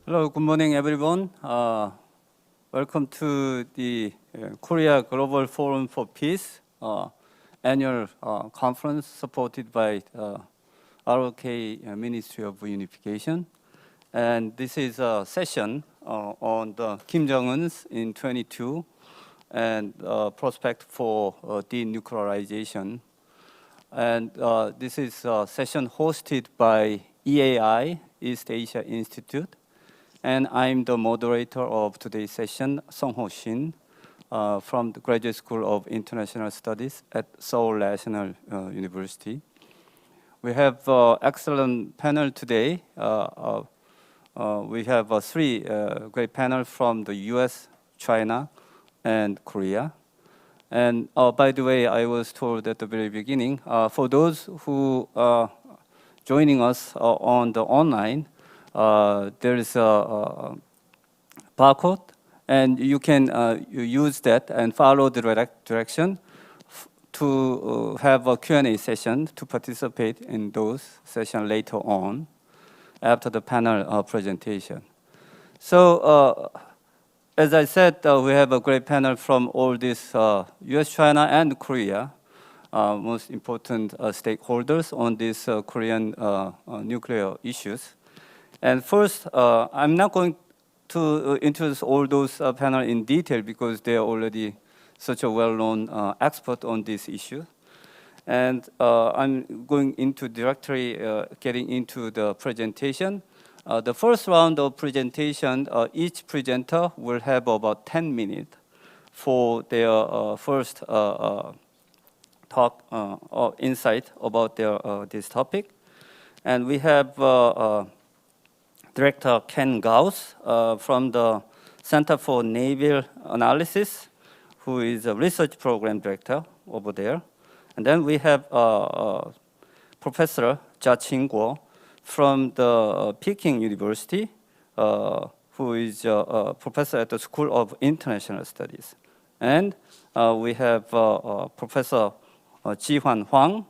Hello, good morning, everyone. Welcome to the Korea Global Forum for Peace annual conference supported by ROK Ministry of Unification. And this is a session on the Kim Jong-un's in 22 and prospect for denuclearization. And this is a session hosted by EAI, East Asia Institute. And I'm the moderator of today's session, Sung-ho Shin, from the Graduate School of International Studies at Seoul National University. We have an excellent panel today. We have three great panels from the U.S., China, and Korea. And by the way, I was told at the very beginning, for those who are joining us on the online, there is a barcode, and you can use that and follow the direction to have a Q&A session to participate in those sessions later on after the panel presentation. So as I said, we have a great panel from all these U.S., China, and Korea, most important stakeholders on these Korean nuclear issues. And first, I'm not going to introduce all those panels in detail because they are already such a well-known expert on this issue. And I'm going into directly getting into the presentation. The first round of presentation, each presenter will have about 10 minutes for their first talk or insight about this topic. And we have Director Ken Gauss from the Center for Naval Analysis, who is a research program director over there. And then we have Professor Jia Qing-guo from the Peking University, who is a professor at the School of International Studies. And we have Professor Ji-hwan Hwang,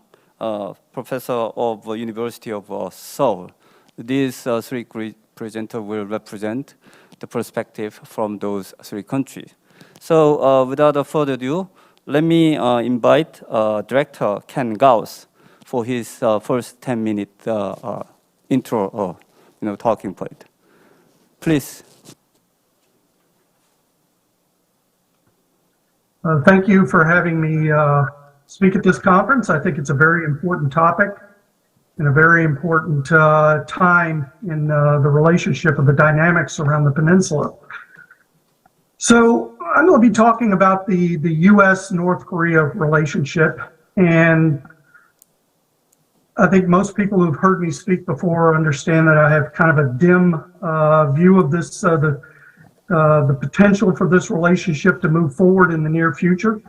professor of University of Seoul. These three presenters will represent the perspective from those three countries. So without further ado, let me invite Director Ken Gauss for his first 10-minute intro talking point. Please. Thank you for having me speak at this conference. I think it's a very important topic and a very important time in the relationship of the dynamics around the peninsula. So I'm going to be talking about the U.S.-North Korea relationship, and I think most people who've heard me speak before understand that I have kind of a dim view of this, the potential for this relationship to move forward in the near future.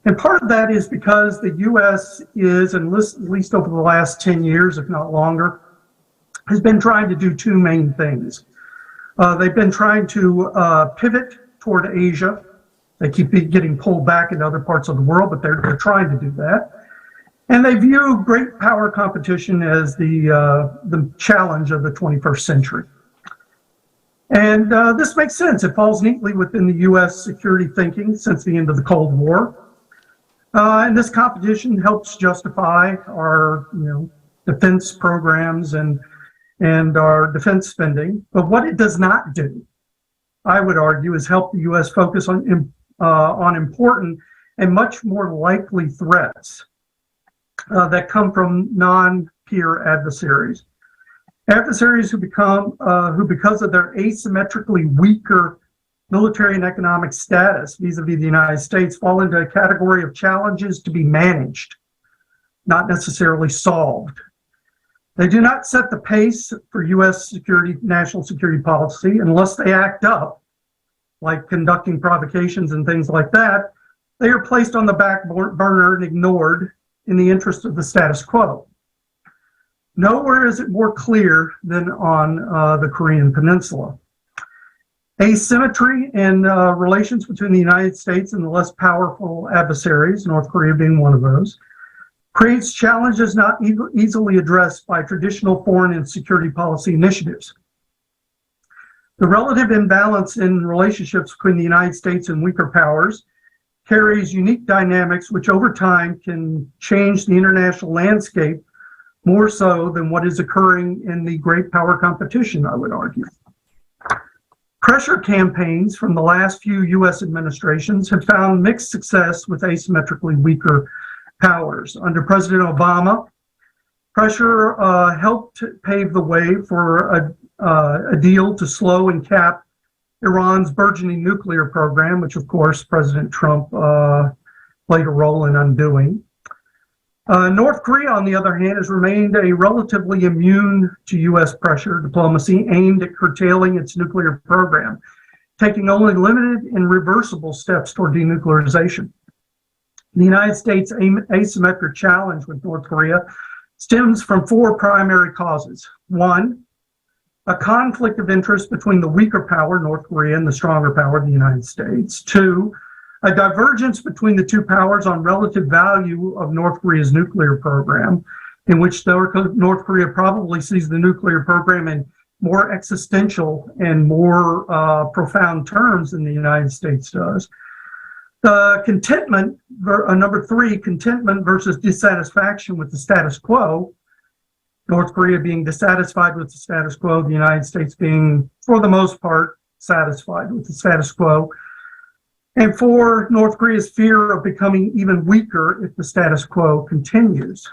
And part of that is because the U.S. is, at least over the last 10 years, if not longer, has been trying to do two main things. They've been trying to pivot toward Asia. They keep getting pulled back into other parts of the world, but they're trying to do that. And they view great power competition as the challenge of the 21st century. And this makes sense. It falls neatly within the U.S. security thinking since the end of the Cold War. And this competition helps justify our defense programs and our defense spending. But what it does not do, I would argue, is help the U.S. focus on important and much more likely threats that come from non-peer adversaries. Adversaries who because of their asymmetrically weaker military and economic status vis-a-vis the United States fall into a category of challenges to be managed, not necessarily solved. They do not set the pace for U.S. national security policy unless they act up, like conducting provocations and things like that. They are placed on the back burner and ignored in the interest of the status quo. Nowhere is it more clear than on the Korean Peninsula. Asymmetry in relations between the United States and the less powerful adversaries, North Korea being one of those, creates challenges not easily addressed by traditional foreign and security policy initiatives. The relative imbalance in relationships between the United States and weaker powers carries unique dynamics which over time can change the international landscape more so than what is occurring in the great power competition, I would argue. Pressure campaigns from the last few U.S. administrations have found mixed success with asymmetrically weaker powers. Under President Obama, pressure helped pave the way for a deal to slow and cap Iran's burgeoning nuclear program, which of course President Trump played a role in undoing. North Korea, on the other hand, has remained a relatively immune to U.S. pressure diplomacy aimed at curtailing its nuclear program, taking only limited and reversible steps toward denuclearization. The United States' asymmetric challenge with North Korea stems from four primary causes. One, a conflict of interest between the weaker power, North Korea, and the stronger power, the United States. Two, a divergence between the two powers on relative value of North Korea's nuclear program, in which North Korea probably sees the nuclear program in more existential and more profound terms than the United States does. Contentment, number three, contentment versus dissatisfaction with the status quo. North Korea being dissatisfied with the status quo, the United States being, for the most part, satisfied with the status quo. And four, North Korea's fear of becoming even weaker if the status quo continues.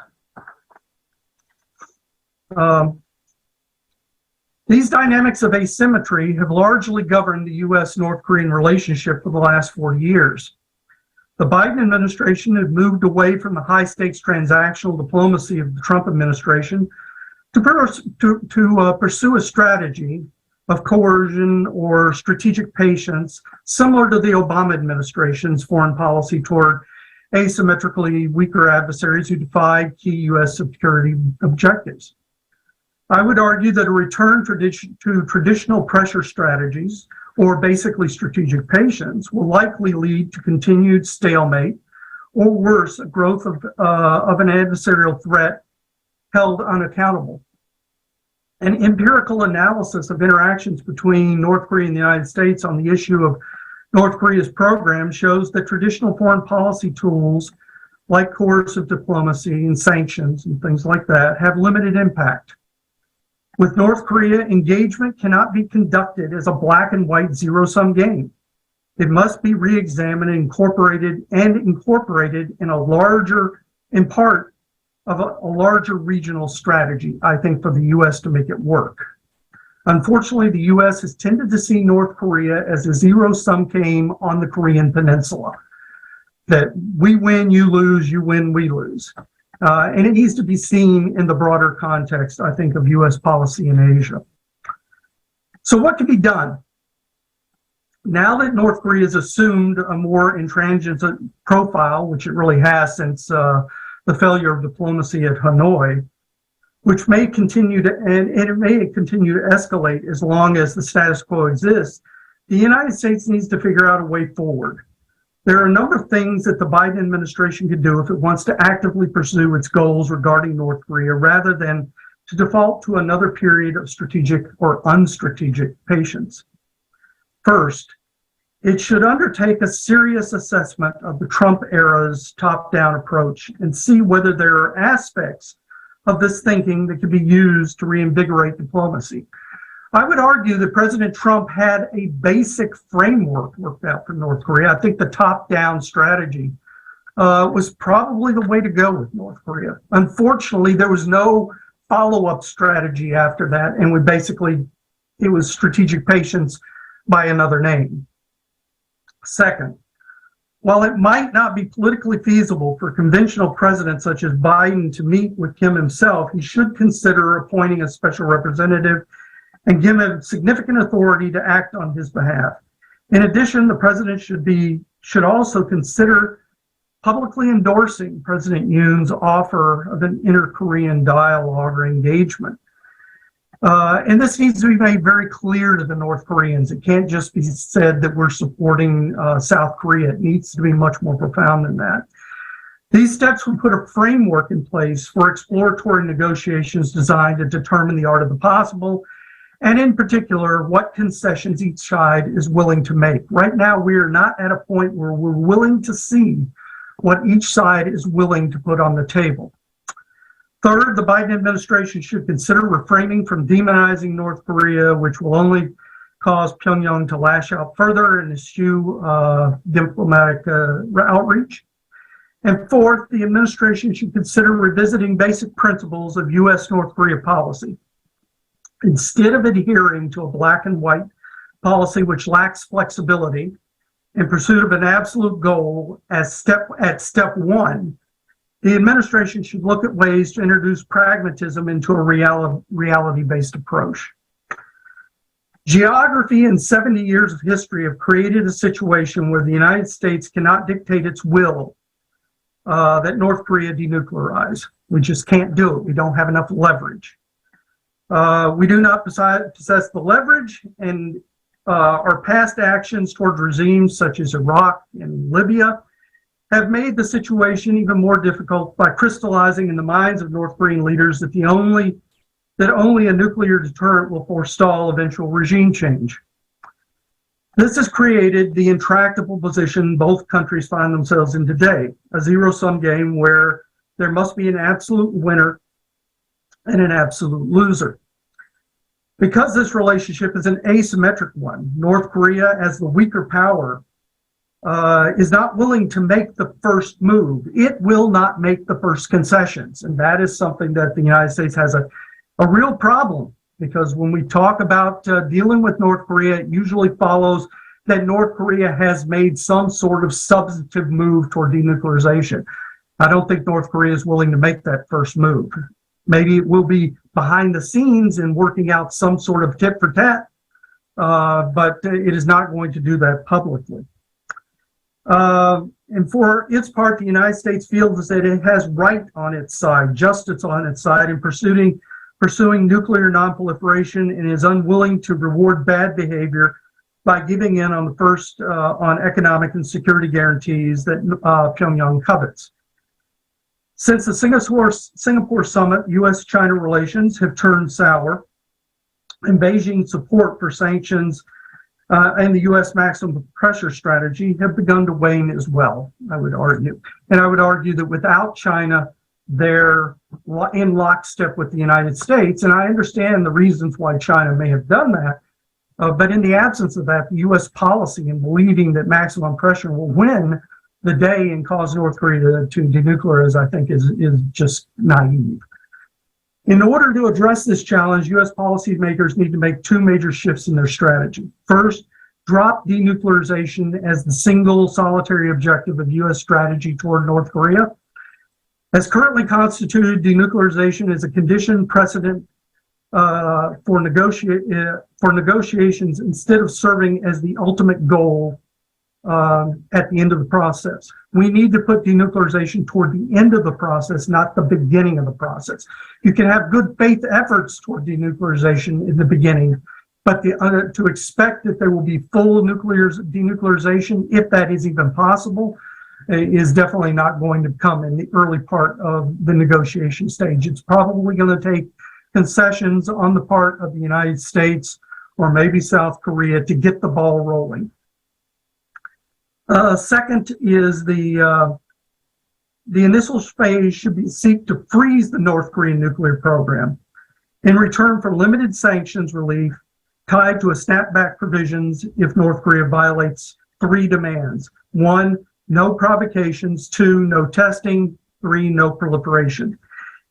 These dynamics of asymmetry have largely governed the U.S.-North Korean relationship for the last 40 years. The Biden administration had moved away from the high-stakes transactional diplomacy of the Trump administration to pursue a strategy of coercion or strategic patience, similar to the Obama administration's foreign policy toward asymmetrically weaker adversaries who defied key U.S. security objectives. I would argue that a return to traditional pressure strategies, or basically strategic patience, will likely lead to continued stalemate, or worse, a growth of an adversarial threat held unaccountable. An empirical analysis of interactions between North Korea and the United States on the issue of North Korea's program shows that traditional foreign policy tools like coercive diplomacy and sanctions and things like that have limited impact. With North Korea, engagement cannot be conducted as a black and white zero-sum game. It must be re-examined and incorporated in a larger, in part of a larger regional strategy, I think, for the U.S. to make it work. Unfortunately, the U.S. has tended to see North Korea as a zero-sum game on the Korean Peninsula, that we win, you lose, you win, we lose. And it needs to be seen in the broader context, I think, of U.S. policy in Asia. So what can be done? Now that North Korea has assumed a more intransigent profile, which it really has since the failure of diplomacy at Hanoi, which may continue to, and it may continue to escalate as long as the status quo exists, the United States needs to figure out a way forward. There are a number of things that the Biden administration could do if it wants to actively pursue its goals regarding North Korea, rather than to default to another period of strategic or unstrategic patience. First, it should undertake a serious assessment of the Trump era's top-down approach and see whether there are aspects of this thinking that could be used to reinvigorate diplomacy. I would argue that President Trump had a basic framework worked out for North Korea. I think the top-down strategy was probably the way to go with North Korea. Unfortunately, there was no follow-up strategy after that, and it was strategic patience by another name. Second, while it might not be politically feasible for conventional presidents such as Biden to meet with Kim himself, he should consider appointing a special representative and give him significant authority to act on his behalf. In addition, the president should also consider publicly endorsing President Yoon's offer of an inter-Korean dialogue or engagement. And this needs to be made very clear to the North Koreans. It can't just be said that we're supporting South Korea. It needs to be much more profound than that. These steps would put a framework in place for exploratory negotiations designed to determine the art of the possible and in particular, what concessions each side is willing to make. Right now, we are not at a point where we're willing to see what each side is willing to put on the table. Third, the Biden administration should consider refraining from demonizing North Korea, which will only cause Pyongyang to lash out further and eschew diplomatic outreach. And fourth, the administration should consider revisiting basic principles of U.S. North Korea policy. Instead of adhering to a black and white policy which lacks flexibility in pursuit of an absolute goal at step one, the administration should look at ways to introduce pragmatism into a reality-based approach. Geography and 70 years of history have created a situation where the United States cannot dictate its will that North Korea denuclearize. We just can't do it. We don't have enough leverage. We do not possess the leverage, and our past actions towards regimes such as Iraq and Libya have made the situation even more difficult by crystallizing in the minds of North Korean leaders that only a nuclear deterrent will forestall eventual regime change. This has created the intractable position both countries find themselves in today, a zero-sum game where there must be an absolute winner and an absolute loser. Because this relationship is an asymmetric one, North Korea, as the weaker power, is not willing to make the first move. It will not make the first concessions. And that is something that the United States has a real problem, because when we talk about dealing with North Korea, it usually follows that North Korea has made some sort of substantive move toward denuclearization. I don't think North Korea is willing to make that first move. Maybe it will be behind the scenes and working out some sort of tit for tat, but it is not going to do that publicly. And for its part, the United States feels that it has right on its side, justice on its side in pursuing nuclear nonproliferation, and is unwilling to reward bad behavior by giving in on the first on economic and security guarantees that Pyongyang covets. Since the Singapore summit, U.S. China relations have turned sour, and Beijing's support for sanctions and the U.S. maximum pressure strategy have begun to wane as well, I would argue. And I would argue that without China, they're in lockstep with the United States. And I understand the reasons why China may have done that. But in the absence of that, the U.S. policy in believing that maximum pressure will win the day and cause North Korea to denuclearize, I think, is just naive. In order to address this challenge, U.S. policymakers need to make two major shifts in their strategy. First, drop denuclearization as the single solitary objective of U.S. strategy toward North Korea. As currently constituted, denuclearization is a condition precedent for negotiations instead of serving as the ultimate goal at the end of the process. We need to put denuclearization toward the end of the process, not the beginning of the process. You can have good faith efforts toward denuclearization in the beginning, but to expect that there will be full denuclearization, if that is even possible, is definitely not going to come in the early part of the negotiation stage. It's probably going to take concessions on the part of the United States or maybe South Korea to get the ball rolling. Second is the initial phase should seek to freeze the North Korean nuclear program in return for limited sanctions relief tied to a snapback provisions if North Korea violates three demands. 1, no provocations. 2, no testing. 3, no proliferation.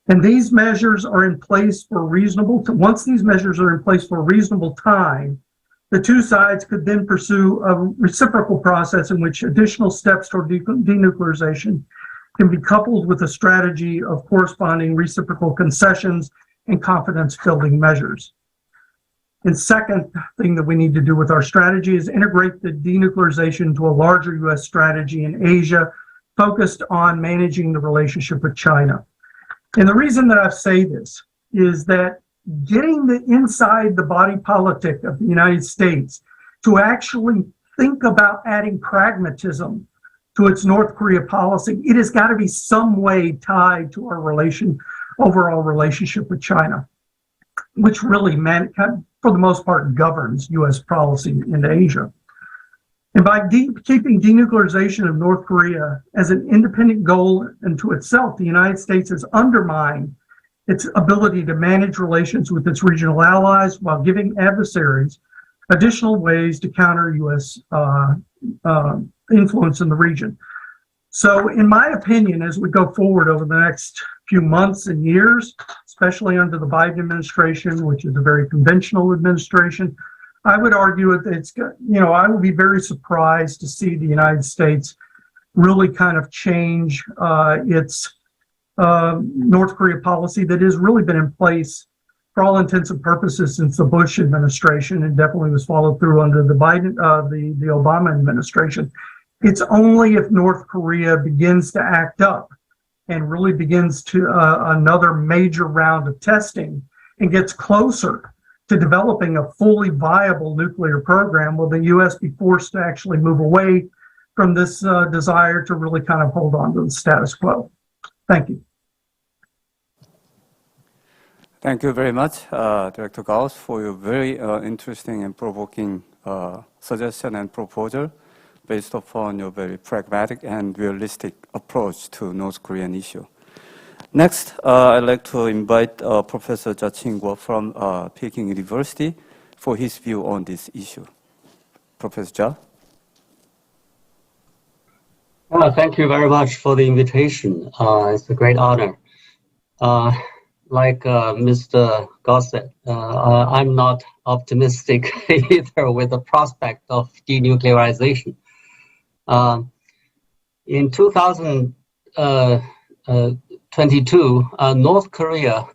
And these measures are in place for once these measures are in place for a reasonable time, the two sides could then pursue a reciprocal process in which additional steps toward denuclearization can be coupled with a strategy of corresponding reciprocal concessions and confidence-building measures. And second thing that we need to do with our strategy is integrate the denuclearization into a larger U.S. strategy in Asia focused on managing the relationship with China. And the reason that I say this is that getting inside the body politic of the United States to actually think about adding pragmatism to its North Korea policy, it has got to be some way tied to our overall relationship with China. which really for the most part governs U.S. policy in Asia. And by keeping denuclearization of North Korea as an independent goal unto itself, the United States has undermined its ability to manage relations with its regional allies while giving adversaries additional ways to counter U.S. Influence in the region. So in my opinion, as we go forward over the next few months and years, especially under the Biden administration, which is a very conventional administration, I would argue that I would be very surprised to see the United States really kind of change its North Korea policy that has really been in place for all intents and purposes since the Bush administration, and definitely was followed through under the the Obama administration. It's only if North Korea begins to act up and really begins to another major round of testing and gets closer to developing a fully viable nuclear program, will the U.S. be forced to actually move away from this desire to really kind of hold on to the status quo. Thank you. Thank you very much, Director Gauss, for your very interesting and provoking suggestion and proposal based upon your very pragmatic and realistic approach to North Korean issue. Next, I'd like to invite Professor Jia Ching-kuo from Peking University for his view on this issue. Professor Jia? Thank you very much for the invitation. It's a great honor. Like Mr. Gauss said, I'm not optimistic either with the prospect of denuclearization. In 2022, North Korea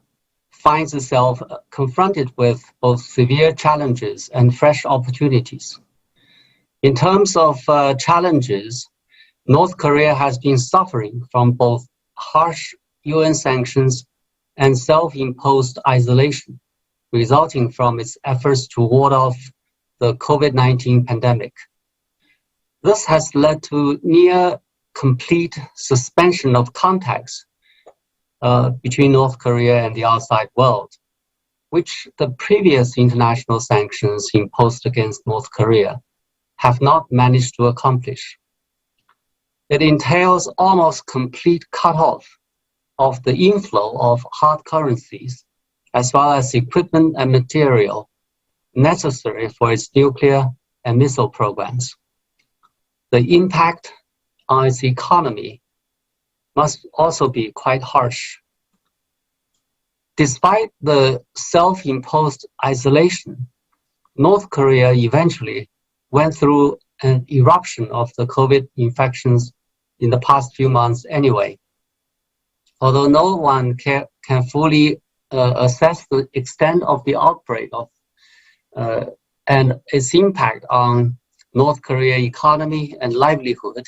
finds itself confronted with both severe challenges and fresh opportunities. In terms of challenges, North Korea has been suffering from both harsh UN sanctions and self-imposed isolation, resulting from its efforts to ward off the COVID-19 pandemic. This has led to near complete suspension of contacts between North Korea and the outside world, which the previous international sanctions imposed against North Korea have not managed to accomplish. It entails almost complete cutoff of the inflow of hard currencies, as well as equipment and material necessary for its nuclear and missile programs. The impact on its economy must also be quite harsh. Despite the self-imposed isolation, North Korea eventually went through an eruption of the COVID infections in the past few months anyway. Although no one can fully assess the extent of the outbreak and its impact on North Korea economy and livelihood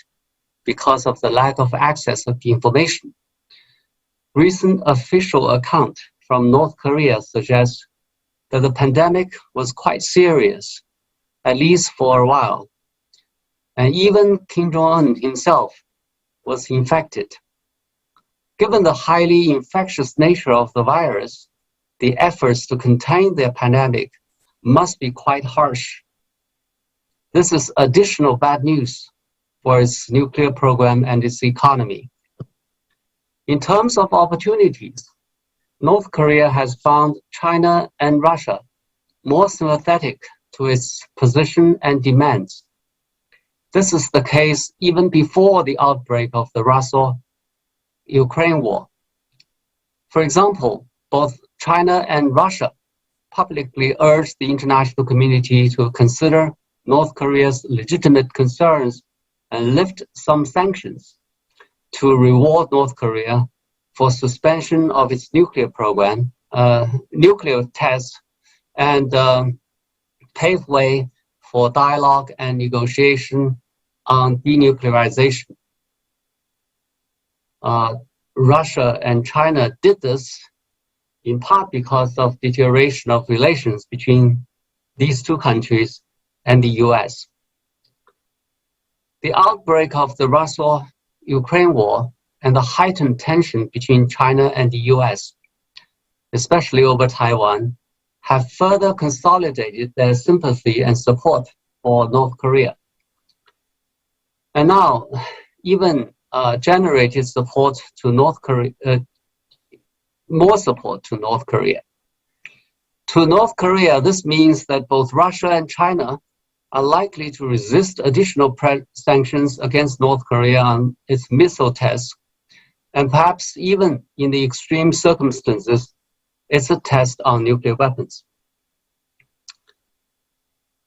because of the lack of access of information. Recent official account from North Korea suggests that the pandemic was quite serious, at least for a while. And even Kim Jong-un himself was infected. Given the highly infectious nature of the virus, the efforts to contain the pandemic must be quite harsh. This is additional bad news for its nuclear program and its economy. In terms of opportunities, North Korea has found China and Russia more sympathetic to its position and demands. This is the case even before the outbreak of the Russo-Ukraine war. For example, both China and Russia publicly urged the international community to consider North Korea's legitimate concerns and lift some sanctions to reward North Korea for suspension of its nuclear program, nuclear tests, and pave way for dialogue and negotiation on denuclearization. Russia and China did this in part because of deterioration of relations between these two countries and the U.S. The outbreak of the Russo-Ukraine war and the heightened tension between China and the U.S., especially over Taiwan, have further consolidated their sympathy and support for North Korea. And now, even generated support to North Korea, more support to North Korea. To North Korea, this means that both Russia and China are likely to resist additional sanctions against North Korea on its missile tests, and perhaps even in the extreme circumstances, it's a test on nuclear weapons.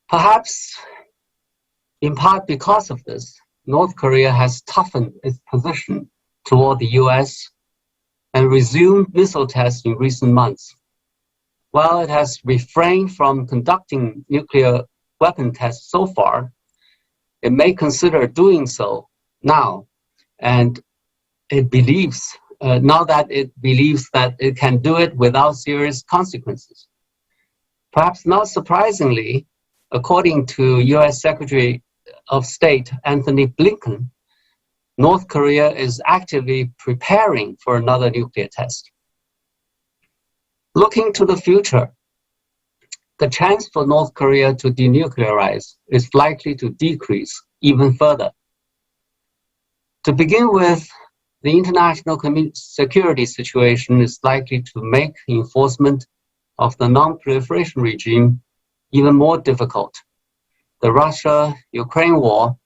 Perhaps, in part because of this, North Korea has toughened its position toward the US and resumed missile tests in recent months. While it has refrained from conducting nuclear weapon tests so far, it may consider doing so now, and it believes, now that it believes that it can do it without serious consequences. Perhaps not surprisingly, according to US Secretary of State Anthony Blinken, North Korea is actively preparing for another nuclear test. Looking to the future, the chance for North Korea to denuclearize is likely to decrease even further. To begin with, the international security situation is likely to make enforcement of the non-proliferation regime even more difficult. The Russia-Ukraine war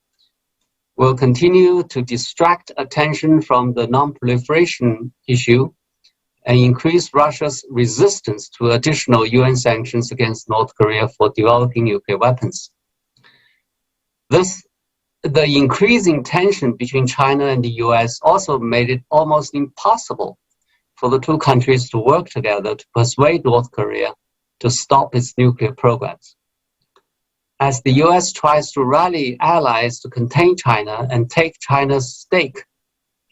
will continue to distract attention from the non-proliferation issue and increase Russia's resistance to additional UN sanctions against North Korea for developing nuclear weapons. The increasing tension between China and the US also made it almost impossible for the two countries to work together to persuade North Korea to stop its nuclear programs. As the US tries to rally allies to contain China and take China's stake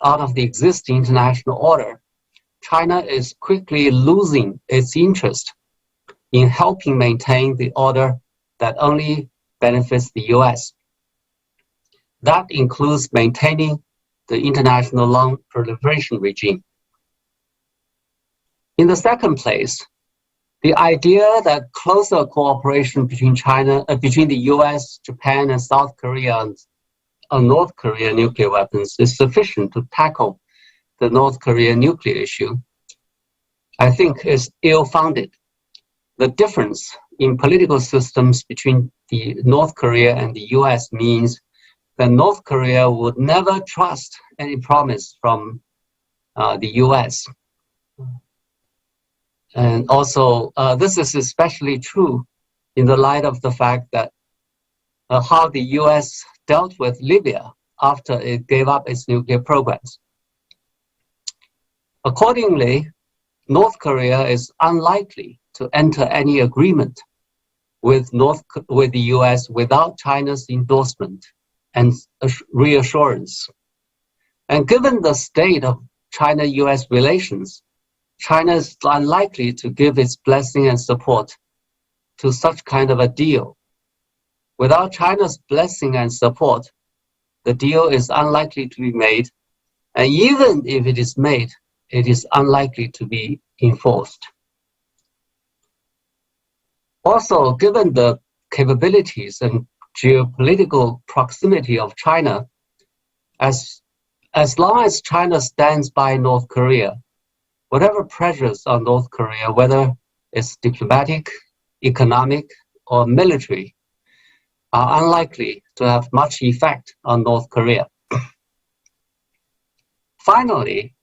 out of the existing international order, China is quickly losing its interest in helping maintain the order that only benefits the US. That includes maintaining the international non-proliferation regime. In the second place, the idea that closer cooperation between the US, Japan, and South Korea on North Korea nuclear weapons is sufficient to tackle the North Korea nuclear issue, I think is ill-founded. The difference in political systems between the North Korea and the US means that North Korea would never trust any promise from the US. And also, this is especially true in the light of the fact that how the US dealt with Libya after it gave up its nuclear programs. Accordingly, North Korea is unlikely to enter any agreement with the US without China's endorsement and reassurance. And given the state of China-US relations, China is unlikely to give its blessing and support to such kind of a deal. Without China's blessing and support, the deal is unlikely to be made, and even if it is made, it is unlikely to be enforced. Also, given the capabilities and geopolitical proximity of China, as long as China stands by North Korea, whatever pressures on North Korea, whether it's diplomatic, economic, or military, are unlikely to have much effect on North Korea. Finally,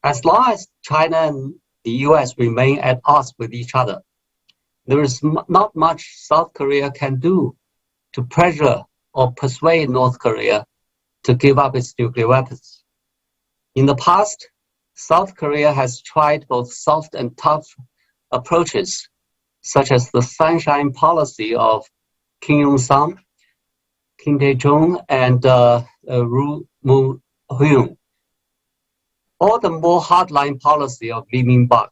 as long as China and the US remain at odds with each other, there is not much South Korea can do to pressure or persuade North Korea to give up its nuclear weapons. In the past, South Korea has tried both soft and tough approaches, such as the sunshine policy of Kim Il-sung, Kim Dae-jung, and Roh Moo-hyun, or the more hardline policy of Lee Myung-bak.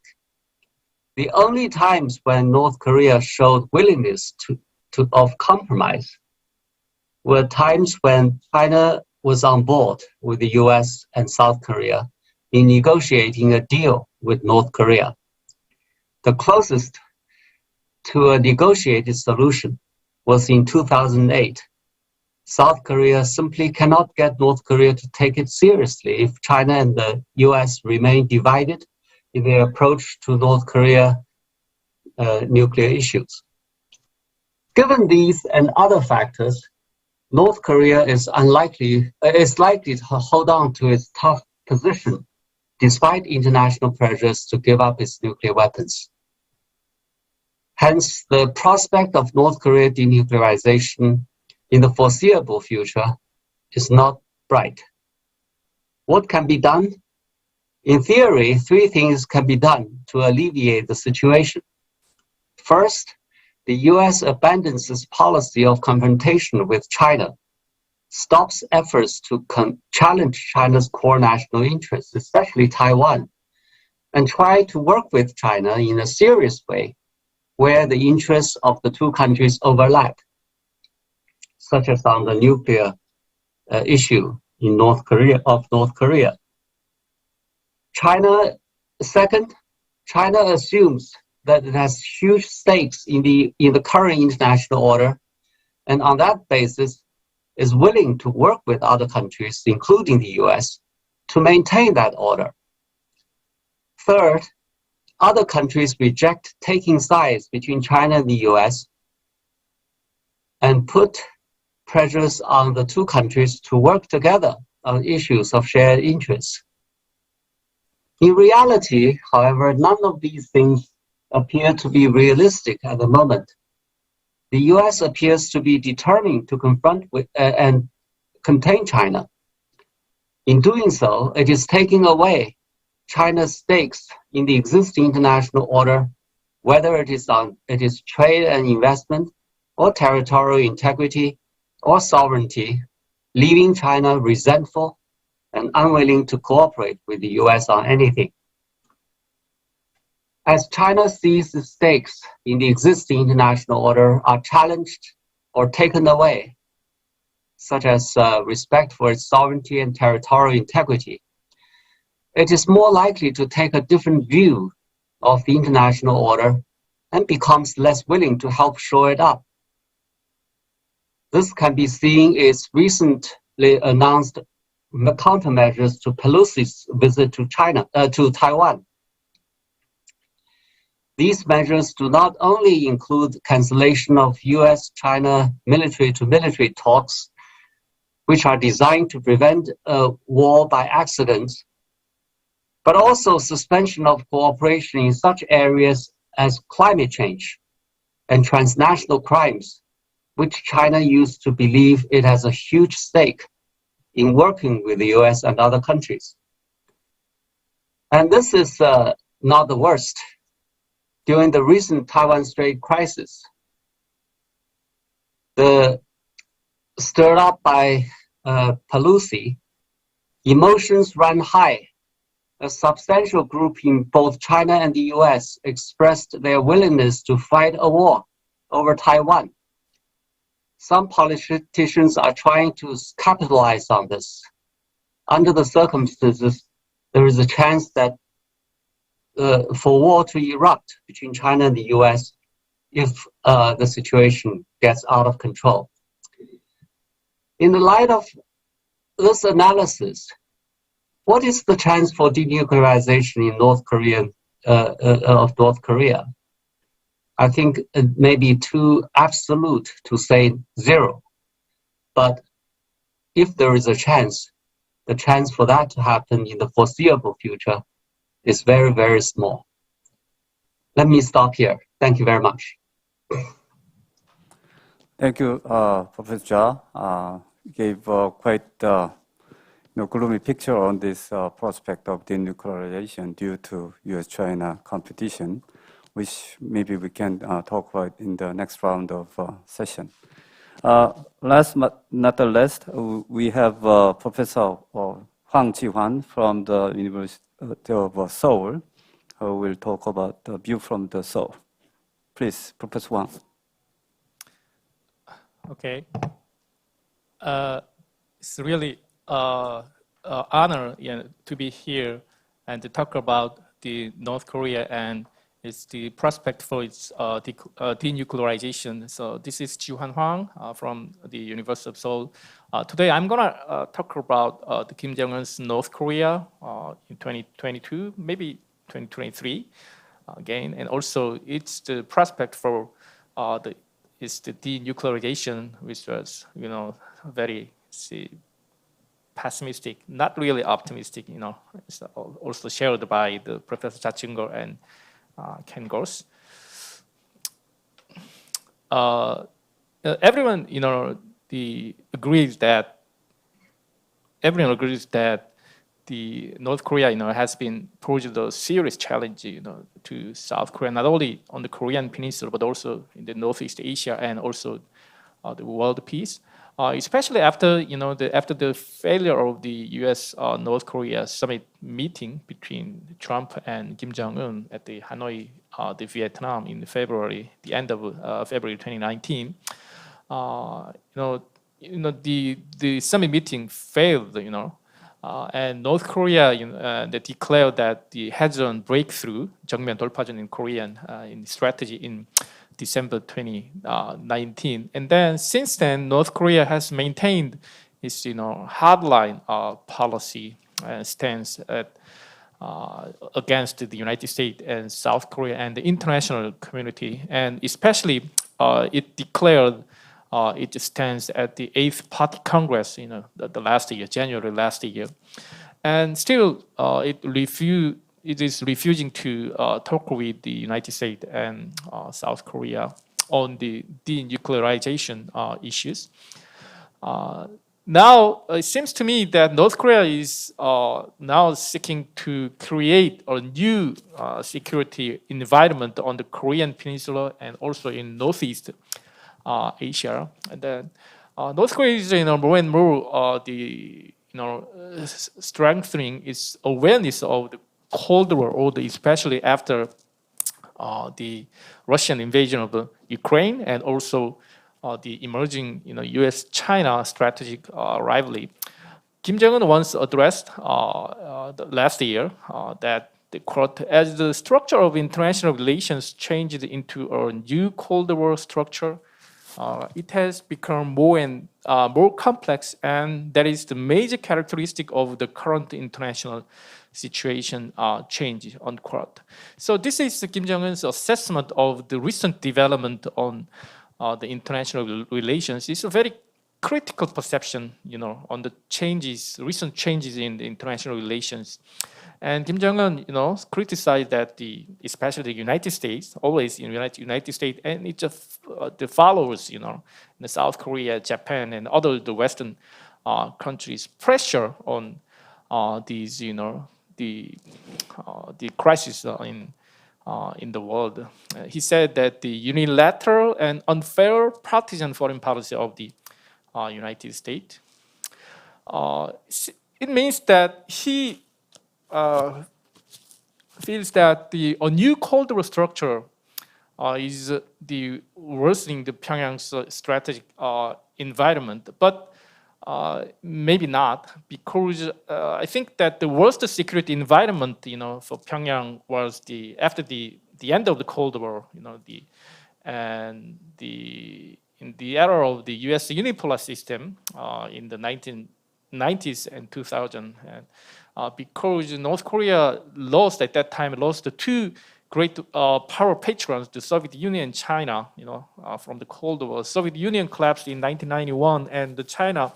The only times when North Korea showed willingness of compromise were times when China was on board with the US and South Korea in negotiating a deal with North Korea. The closest to a negotiated solution was in 2008. South Korea simply cannot get North Korea to take it seriously if China and the U.S. remain divided in their approach to North Korea nuclear issues. Given these and other factors, North Korea is likely to hold on to its tough position despite international pressures to give up its nuclear weapons. Hence, the prospect of North Korea denuclearization in the foreseeable future is not bright. What can be done? In theory, three things can be done to alleviate the situation. First, the U.S. abandons its policy of confrontation with China, stops efforts to challenge China's core national interests, especially Taiwan, and try to work with China in a serious way where the interests of the two countries overlap, such as on the nuclear issue in North Korea. Second, China assumes that it has huge stakes in the current international order, and on that basis is willing to work with other countries, including the US, to maintain that order. Third, other countries reject taking sides between China and the US and put pressures on the two countries to work together on issues of shared interests. In reality, however, none of these things appear to be realistic at the moment. The US appears to be determined to confront and contain China. In doing so, it is taking away China's stakes in the existing international order, whether it is trade and investment, or territorial integrity, or sovereignty, leaving China resentful and unwilling to cooperate with the US on anything. As China sees the stakes in the existing international order are challenged or taken away, such as respect for its sovereignty and territorial integrity, it is more likely to take a different view of the international order and becomes less willing to help shore it up. This can be seen in its recently announced countermeasures to Pelosi's visit to Taiwan. These measures do not only include cancellation of U.S. China military-to-military talks, which are designed to prevent a war by accident, but also suspension of cooperation in such areas as climate change and transnational crimes, which China used to believe it has a huge stake in working with the US and other countries. And this is not the worst. During the recent Taiwan Strait crisis, stirred up by Pelosi, emotions ran high. A substantial group in both China and the US expressed their willingness to fight a war over Taiwan. Some politicians are trying to capitalize on this. Under the circumstances, there is a chance that for war to erupt between China and the US if the situation gets out of control. In the light of this analysis, what is the chance for denuclearization in North Korea? I think it may be too absolute to say zero, but if there is a chance, the chance for that to happen in the foreseeable future is very, very small. Let me stop here. Thank you very much. Thank you, Professor Jha. Gave quite gloomy picture on this prospect of denuclearization due to U.S. China competition, which maybe we can talk about in the next round of session. Last but not the least, we have Professor Hwang Ji-hwan from the University of Seoul, who will talk about the view from the Seoul. Please, Professor Hwang. Okay. It's really honor to be here and to talk about the North Korea and is the prospect for its denuclearization. So this is Ji-hwan Hwang from the University of Seoul. Today I'm gonna talk about the Kim Jong-un's North Korea in 2022, maybe 2023 again, and also it's the prospect for the denuclearization, which was very pessimistic, not really optimistic. It's also shared by the Professor Cha Ching-go and Ken Gors. Everyone, agrees that the North Korea, has been posed a serious challenge, to South Korea, not only on the Korean Peninsula but also in the Northeast Asia and also the world peace. Especially after the failure of the U.S. North Korea summit meeting between Trump and Kim Jong-un at the Hanoi, the Vietnam in February, the end of February 2019. The summit meeting failed. And North Korea they declared that the heads-on breakthrough, 정면 돌파전 in Korean, in strategy in December 2019. And then since then, North Korea has maintained its hardline policy stance against the United States and South Korea and the international community. And especially it declared its stance at the 8th Party Congress, the last year, January last year. And still it is refusing to talk with the United States and South Korea on the denuclearization issues. Now, it seems to me that North Korea is now seeking to create a new security environment on the Korean Peninsula and also in Northeast Asia. And then North Korea is more and more strengthening its awareness of the Cold War order, especially after the Russian invasion of Ukraine and also the emerging U.S. China strategic rivalry. Kim Jong-un once addressed last year that the quote, as the structure of international relations changed into a new Cold War structure, it has become more and more complex, and that is the major characteristic of the current international situation change, unquote. So this is Kim Jong-un's assessment of the recent development on the international relations. It's a very critical perception, on the recent changes in the international relations. And Kim Jong-un, criticized that especially the United States, always in the United States, and it just the followers, in the South Korea, Japan, and other the Western countries pressure on these, the crisis in the world. He said that the unilateral and unfair partisan foreign policy of the United States, it means that he feels that a new Cold War structure is the worsening the Pyongyang's strategic environment, but maybe not, because I think that the worst security environment, for Pyongyang was after the end of the Cold War, in the era of the U.S. unipolar system in the 1990s and 2000, because North Korea lost at that time the two great power patrons, the Soviet Union and China, from the Cold War. Soviet Union collapsed in 1991, and the China,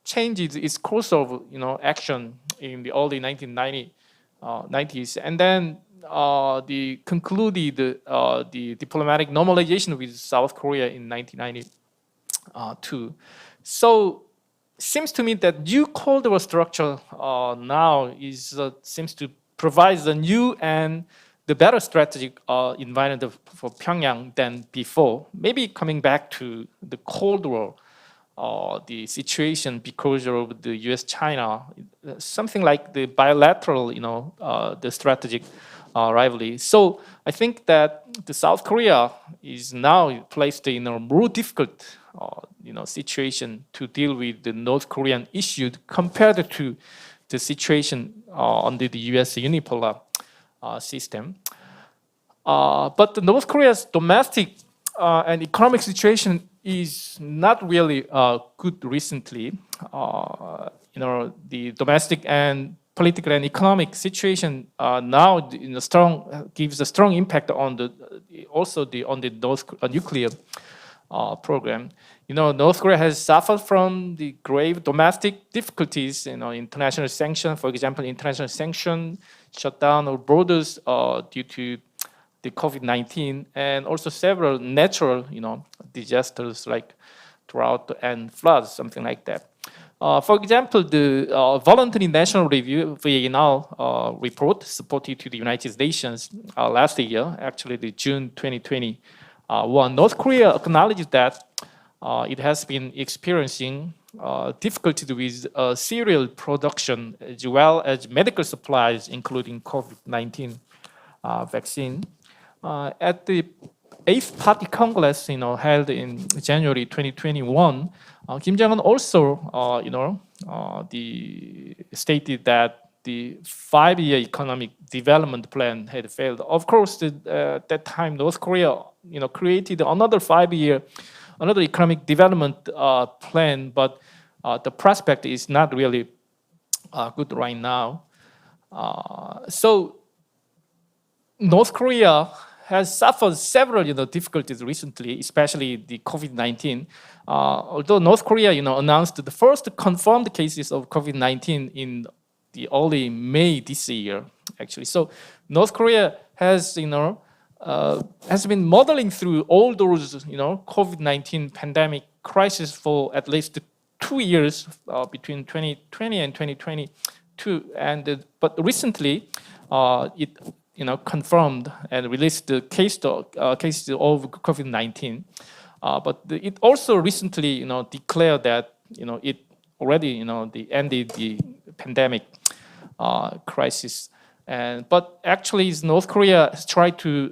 changed its course of, action in the early 1990s, and then concluded the diplomatic normalization with South Korea in 1992. So seems to me that new Cold War structure now seems to provide the new and the better strategic environment for Pyongyang than before. Maybe coming back to the Cold War, the situation because of the U.S. China, something like the bilateral, the strategic rivalry. So I think that the South Korea is now placed in a more difficult, situation to deal with the North Korean issue compared to the situation under the U.S. unipolar system. But the North Korea's domestic and economic situation is not really good recently. The domestic and political and economic situation now gives a strong impact on the nuclear program. North Korea has suffered from the grave domestic difficulties. International sanction, for example, international sanction shut down our borders due to the COVID-19, and also several natural, disasters like drought and floods, something like that. For example, the Voluntary National Review (VNR) report supported to the United Nations last year, actually the June 2021, North Korea acknowledged that it has been experiencing difficulties with cereal production as well as medical supplies, including COVID-19 vaccine. At the 8th Party Congress, held in January 2021, Kim Jong-un also, stated that the 5-year economic development plan had failed. Of course, at that time, North Korea, created another 5-year, another economic development plan, but the prospect is not really good right now. So North Korea has suffered several difficulties recently, especially the COVID-19. Although North Korea announced the first confirmed cases of COVID-19 in the early May this year, actually. So North Korea has been modeling through all those COVID-19 pandemic crisis for at least 2 years between 2020 and 2022, but recently it confirmed and released the cases of COVID-19. But it also recently, declared that, it already, ended the pandemic crisis. But actually, North Korea has tried to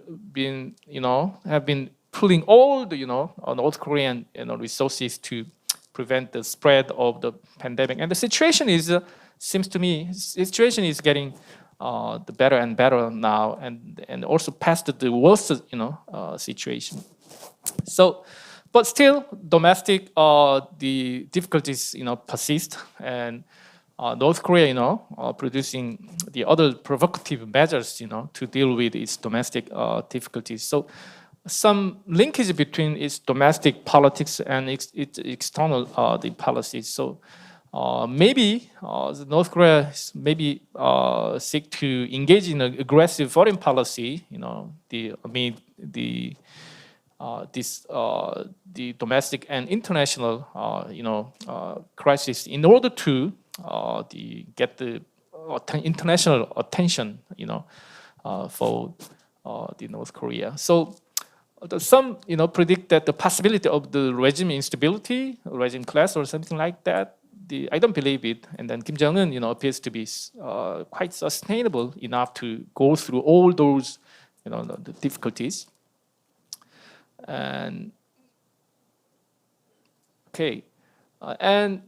have been pulling all the, North Korean, resources to prevent the spread of the pandemic. And the situation is, seems to me, situation is getting the better and better now, and also past the worst situation. So, but still, domestic the difficulties persist, and North Korea producing the other provocative measures to deal with its domestic difficulties. So some linkage between its domestic politics and its external the policies. So maybe North Korea maybe seek to engage in an aggressive foreign policy, the domestic and international crisis in order to get the international attention, for the North Korea. So some predict that the possibility of the regime instability, regime clash, or something like that. I don't believe it. And then Kim Jong-un, appears to be quite sustainable enough to go through all those, the difficulties. And okay, and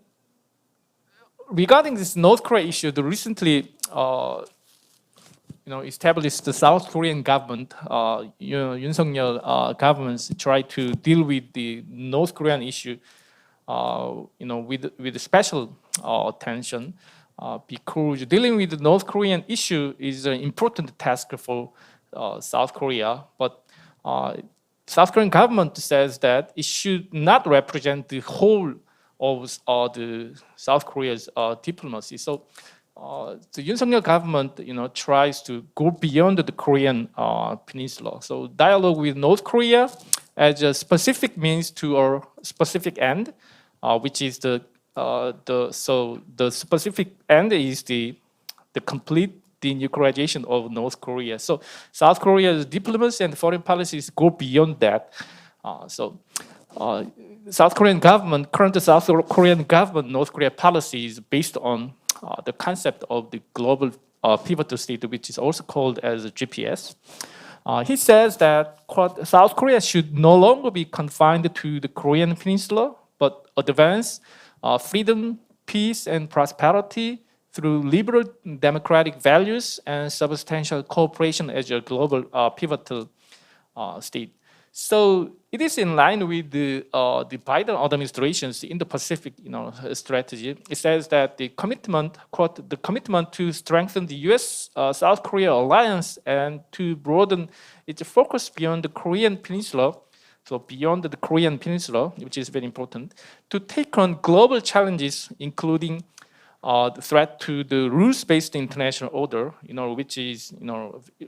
regarding this North Korea issue, the recently, established the South Korean government, Yoon Suk-yeol governments try to deal with the North Korean issue, with special attention, because dealing with the North Korean issue is an important task for South Korea. But South Korean government says that it should not represent the whole of the South Korea's diplomacy. So the Yoon Suk-yeol government, tries to go beyond the Korean peninsula. So dialogue with North Korea as a specific means to a specific end, which is the specific end is the complete denuclearization of North Korea. So South Korea's diplomacy and foreign policies go beyond that. South Korean government, current South Korean government, North Korea policy is based on the concept of the global pivotal state, which is also called as a GPS. He says that South Korea should no longer be confined to the Korean peninsula, but advance freedom, peace, and prosperity through liberal democratic values and substantial cooperation as a global pivotal state. So it is in line with the Biden administration's Indo-Pacific, strategy. It says that the commitment, quote, the commitment to strengthen the U.S. South Korea alliance and to broaden its focus beyond the Korean Peninsula, so beyond the Korean Peninsula, which is very important, to take on global challenges, including the threat to the rules-based international order, which is,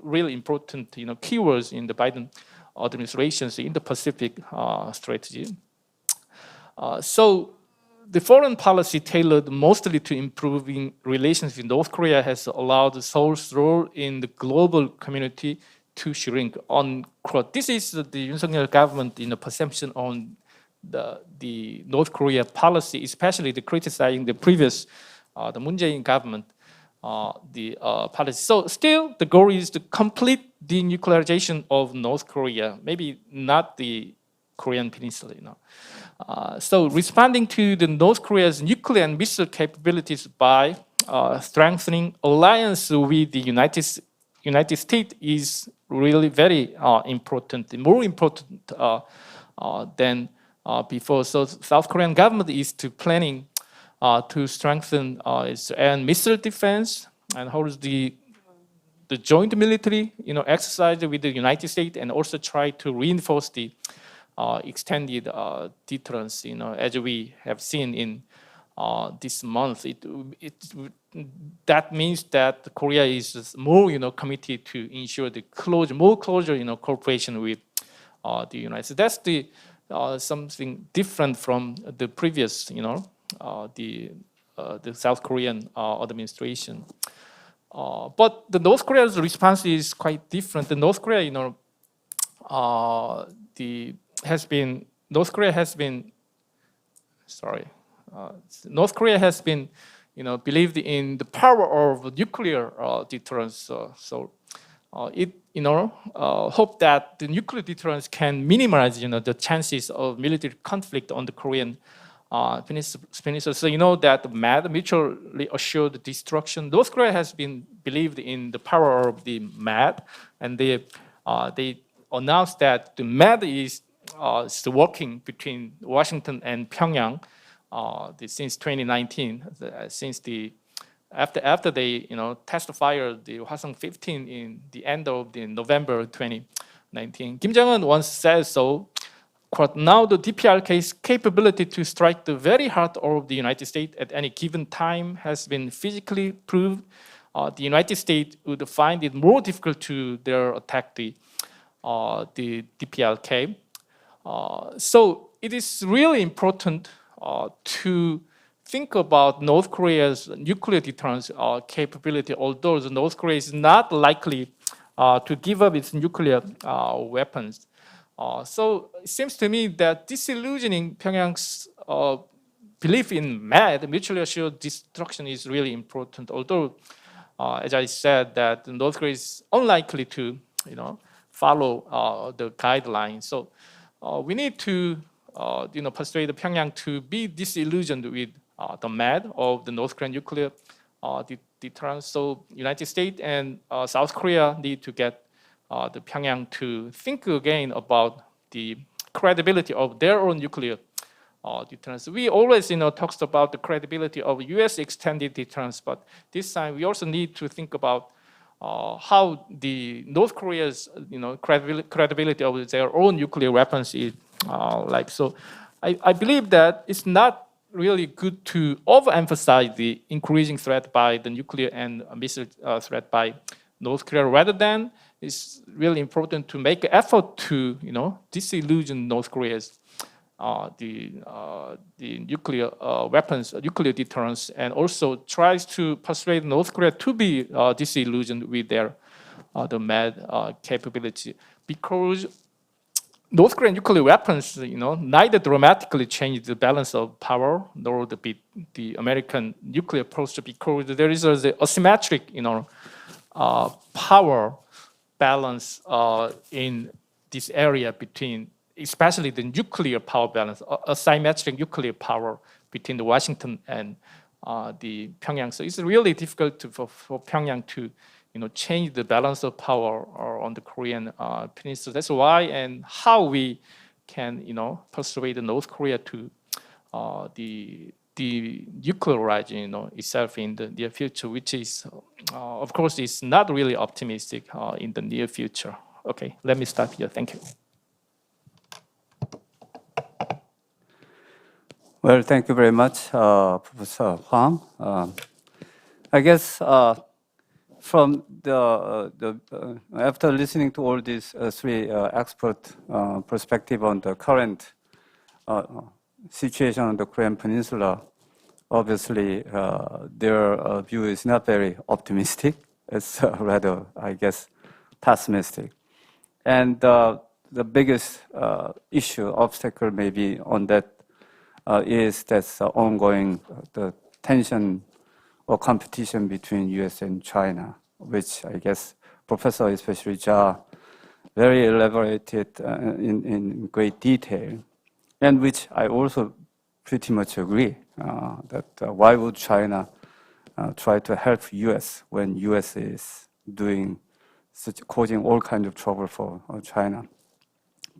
really important, keywords in the Biden administration's Indo-Pacific strategy. So the foreign policy tailored mostly to improving relations with North Korea has allowed Seoul's role in the global community to shrink. Unquote. This is the Yoon Suk-yeol government perception on the North Korea policy, especially the criticizing the previous the Moon Jae-in government policy. So still, the goal is the complete denuclearization of North Korea, maybe not the Korean Peninsula. So responding to the North Korea's nuclear and missile capabilities by strengthening alliance with the United States is really very important, more important than before. So South Korean government is planning to strengthen its air and missile defense and holds the joint military exercise with the United States, and also try to reinforce the extended deterrence. As we have seen in this month, that means that Korea is more committed to ensure the more closer cooperation with the United States. That's the something different from the previous the South Korean administration. But the North Korea's response is quite different. The North Korea, North Korea has been believed in the power of nuclear deterrence. So it hope that the nuclear deterrence can minimize the chances of military conflict on the Korean peninsula. So that the MAD, mutually assured destruction, North Korea has been believed in the power of the MAD, and they announced that the MAD is working between Washington and Pyongyang since 2019, after they test fired the Hwasong-15 in the end of November 2019. Kim Jong-un once said so. Quote, now the DPRK's capability to strike the very heart of the United States at any given time has been physically proved. The United States would find it more difficult to attack the DPRK. So it is really important to think about North Korea's nuclear deterrence capability, although North Korea is not likely to give up its nuclear weapons. So it seems to me that disillusioning Pyongyang's belief in MAD, mutually assured destruction, is really important. Although, as I said, that North Korea is unlikely to, follow the guidelines. So we need to, persuade Pyongyang to be disillusioned with the MAD of the North Korean nuclear deterrence. So United States and South Korea need to get the Pyongyang to think again about the credibility of their own nuclear deterrence. We always, talks about the credibility of U.S. extended deterrence, but this time we also need to think about how the North Korea's, credibility of their own nuclear weapons is like. So I believe that it's not really good to overemphasize the increasing threat by the nuclear and missile threat by North Korea. Rather than, it's really important to make an effort to, disillusion North Korea's the nuclear weapons, nuclear deterrence, and also tries to persuade North Korea to be disillusioned with their the MAD capability, because North Korean nuclear weapons, neither dramatically change the balance of power nor the American nuclear posture, because there is the asymmetric, power balance in this area between, especially the nuclear power balance, asymmetric nuclear power between the Washington and the Pyongyang. So it's really difficult for Pyongyang to change the balance of power on the Korean peninsula. That's why and how we can persuade North Korea to the denuclearizing itself in the near future, which is of course is not really optimistic in the near future. Okay, let me stop here. Thank you. Well, thank you very much, Professor Hwang. I guess from after listening to all these three expert perspective on the current situation on the Korean Peninsula, obviously their view is not very optimistic. It's rather, I guess, pessimistic. And the biggest issue, obstacle maybe on that is that's ongoing the tension or competition between U.S. and China, which I guess Professor, especially Jia, very elaborated in great detail, and which I also pretty much agree that why would China try to help U.S. when U.S. is doing causing all kinds of trouble for China.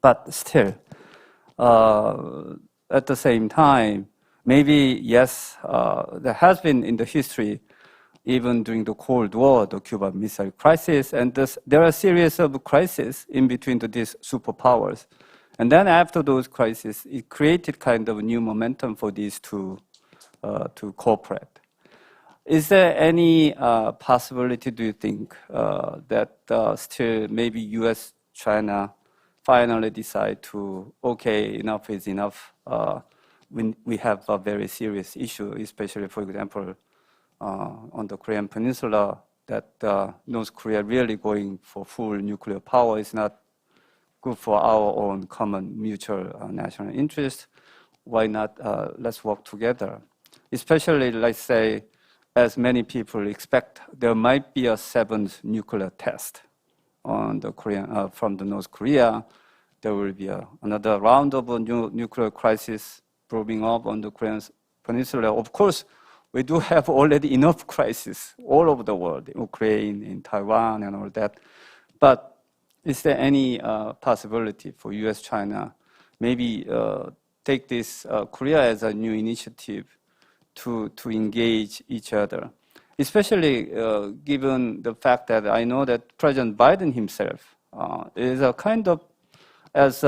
But still, at the same time, maybe, yes, there has been in the history, even during the Cold War, the Cuban Missile Crisis, and there are a series of crises in between these superpowers. And then after those crises, it created kind of a new momentum for these two to cooperate. Is there any possibility, do you think, that still maybe U.S., China finally decide to, okay, enough is enough. When we have a very serious issue, especially, for example, on the Korean Peninsula, that North Korea really going for full nuclear power is not good for our own common mutual national interest. Why not let's work together? Especially, let's say, as many people expect, there might be a seventh nuclear test on the Korean from the North Korea. There will be another round of a new nuclear crisis brewing up on the Korean Peninsula. Of course, we do have already enough crises all over the world, in Ukraine, in Taiwan, and all that. But is there any possibility for U.S. China maybe take this Korea as a new initiative to engage each other? Especially given the fact that I know that President Biden himself is a kind of, as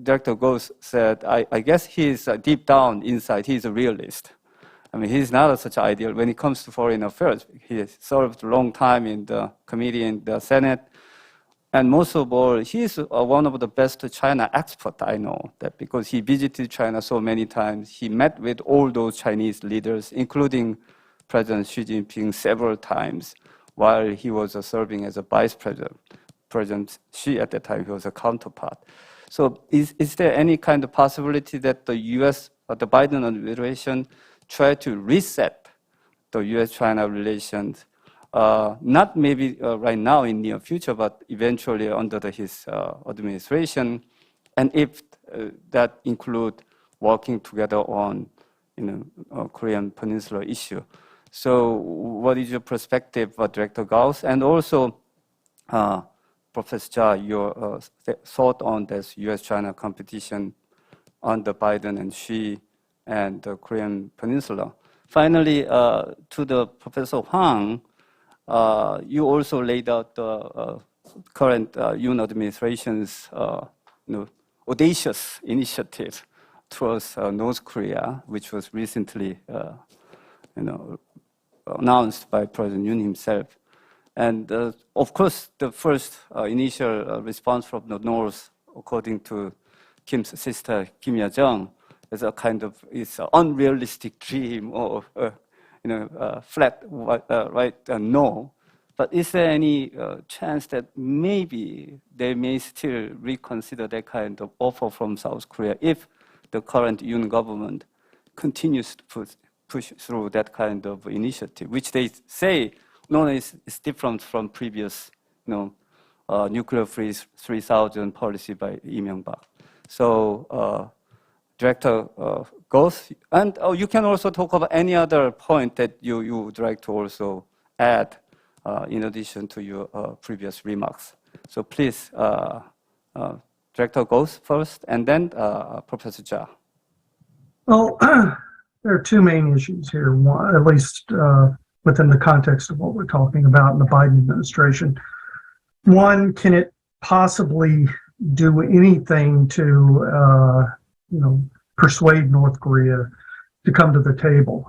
Director Ghost said, I guess he's deep down inside, he's a realist. I mean, he's not such ideal when it comes to foreign affairs. He served a long time in the committee in the Senate. And most of all, he's one of the best China experts I know, that because he visited China so many times. He met with all those Chinese leaders, including President Xi Jinping several times while he was serving as a vice president. President Xi at the time, he was a counterpart. So is there any kind of possibility that the U.S., the Biden administration try to reset the U.S.-China relations, not maybe right now in near future, but eventually under his administration, and if that include working together on Korean Peninsula issue. So what is your perspective, Director Gauss, and also Professor Jia, your thought on this U.S.-China competition under Biden and Xi and the Korean Peninsula? Finally, to the Professor Hwang, you also laid out the current Yoon administration's audacious initiative towards North Korea, which was recently announced by President Yoon himself. And of course, the first initial response from the North, according to Kim's sister, Kim Ya-jung, is a kind of it's an unrealistic dream or flat right no. But is there any chance that maybe they may still reconsider that kind of offer from South Korea if the current Yoon government continues to push through that kind of initiative, which they say is different from previous nuclear-free 3000 policy by Lee Myung-bak. So Director goes. And you can also talk about any other point that you would like to also add in addition to your previous remarks. So please, Director goes first, and then Professor Jha. Well, there are two main issues here, one, at least within the context of what we're talking about in the Biden administration. One, can it possibly do anything to, persuade North Korea to come to the table?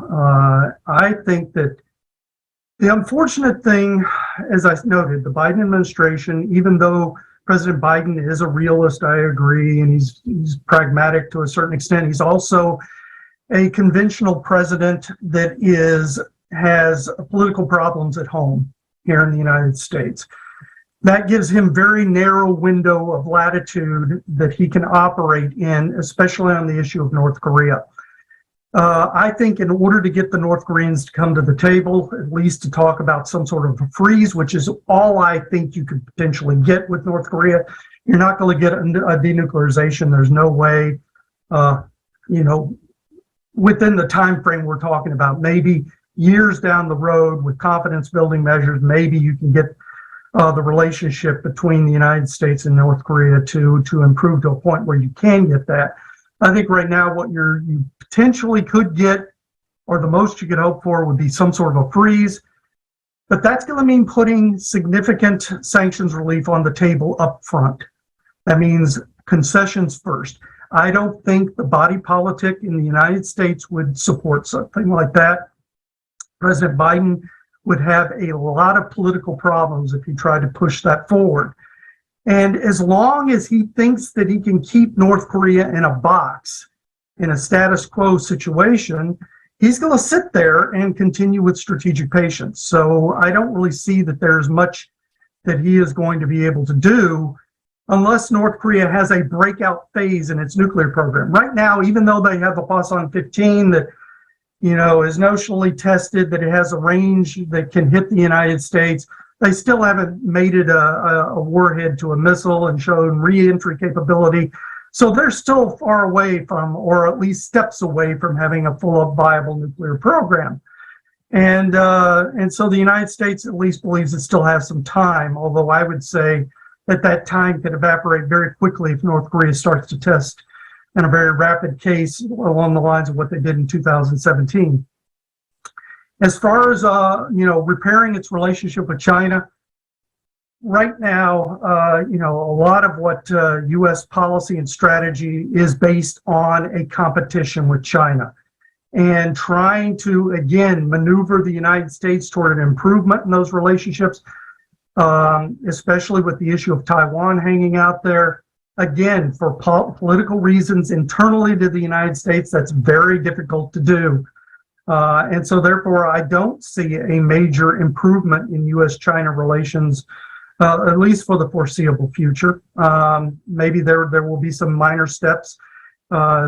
I think that the unfortunate thing, as I noted, the Biden administration, even though President Biden is a realist, I agree, and he's pragmatic to a certain extent, he's also a conventional president that has political problems at home here in the United States. That gives him very narrow window of latitude that he can operate in, especially on the issue of North Korea. I think in order to get the North Koreans to come to the table, at least to talk about some sort of a freeze, which is all I think you could potentially get with North Korea, you're not going to get a denuclearization. There's no way, within the time frame we're talking about, maybe years down the road with confidence building measures, maybe you can get the relationship between the United States and North Korea to improve to a point where you can get that. I think right now what you potentially could get, or the most you could hope for, would be some sort of a freeze. But that's going to mean putting significant sanctions relief on the table up front. That means concessions first. I don't think the body politic in the United States would support something like that. President Biden would have a lot of political problems if he tried to push that forward. And as long as he thinks that he can keep North Korea in a box, in a status quo situation, he's going to sit there and continue with strategic patience. So I don't really see that there's much that he is going to be able to do unless North Korea has a breakout phase in its nuclear program. Right now, even though they have the Hwasong-15 that is notionally tested, that it has a range that can hit the United States, they still haven't made it a warhead to a missile and shown re-entry capability. So they're still far away from, or at least steps away from, having a full viable nuclear program. And so the United States at least believes it still has some time, although I would say that time could evaporate very quickly if North Korea starts to test in a very rapid case along the lines of what they did in 2017. As far as repairing its relationship with China, right now, a lot of what U.S. policy and strategy is based on a competition with China, and trying to again maneuver the United States toward an improvement in those relationships, especially with the issue of Taiwan hanging out there. Again, for political reasons internally to the United States, that's very difficult to do. And so therefore, I don't see a major improvement in U.S. China relations, at least for the foreseeable future. Maybe there will be some minor steps,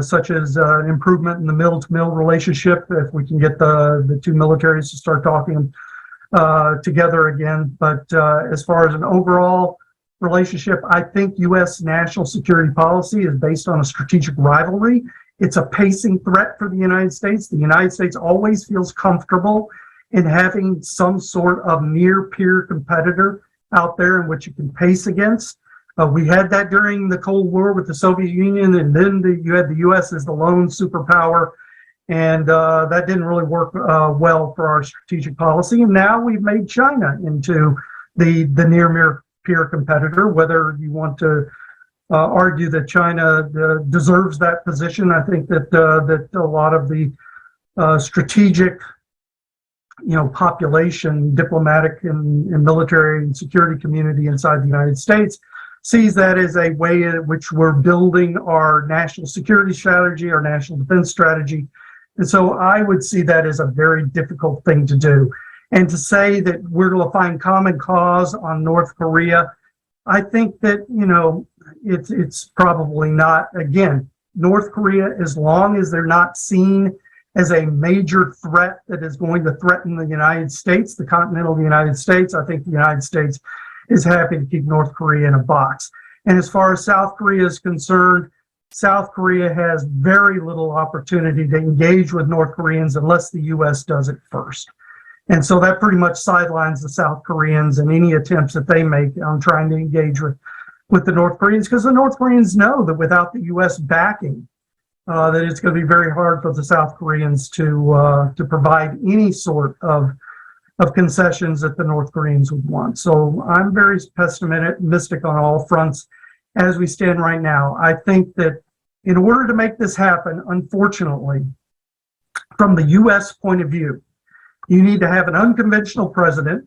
such as an improvement in the mill-to-mill relationship, if we can get the two militaries to start talking together again. But as far as an overall relationship, I think U.S. national security policy is based on a strategic rivalry. It's a pacing threat for the United States. The United States always feels comfortable in having some sort of near-peer competitor out there in which you can pace against. We had that during the Cold War with the Soviet Union, and then you had the U.S. as the lone superpower, and that didn't really work well for our strategic policy. And now we've made China into the near-peer competitor. Whether you want to argue that China deserves that position, I think that a lot of the strategic, population, diplomatic and military and security community inside the United States sees that as a way in which we're building our national security strategy, our national defense strategy. And so I would see that as a very difficult thing to do. And to say that we're going to find common cause on North Korea, I think that, it's probably not. Again, North Korea, as long as they're not seen as a major threat that is going to threaten the United States, the continental United States, I think the United States is happy to keep North Korea in a box. And as far as South Korea is concerned, South Korea has very little opportunity to engage with North Koreans unless the U.S. does it first. And so that pretty much sidelines the South Koreans and any attempts that they make on trying to engage with the North Koreans, because the North Koreans know that without the U.S. backing, that it's going to be very hard for the South Koreans to provide any sort of concessions that the North Koreans would want. So I'm very pessimistic on all fronts as we stand right now. I think that in order to make this happen, unfortunately, from the U.S. point of view, you need to have an unconventional president.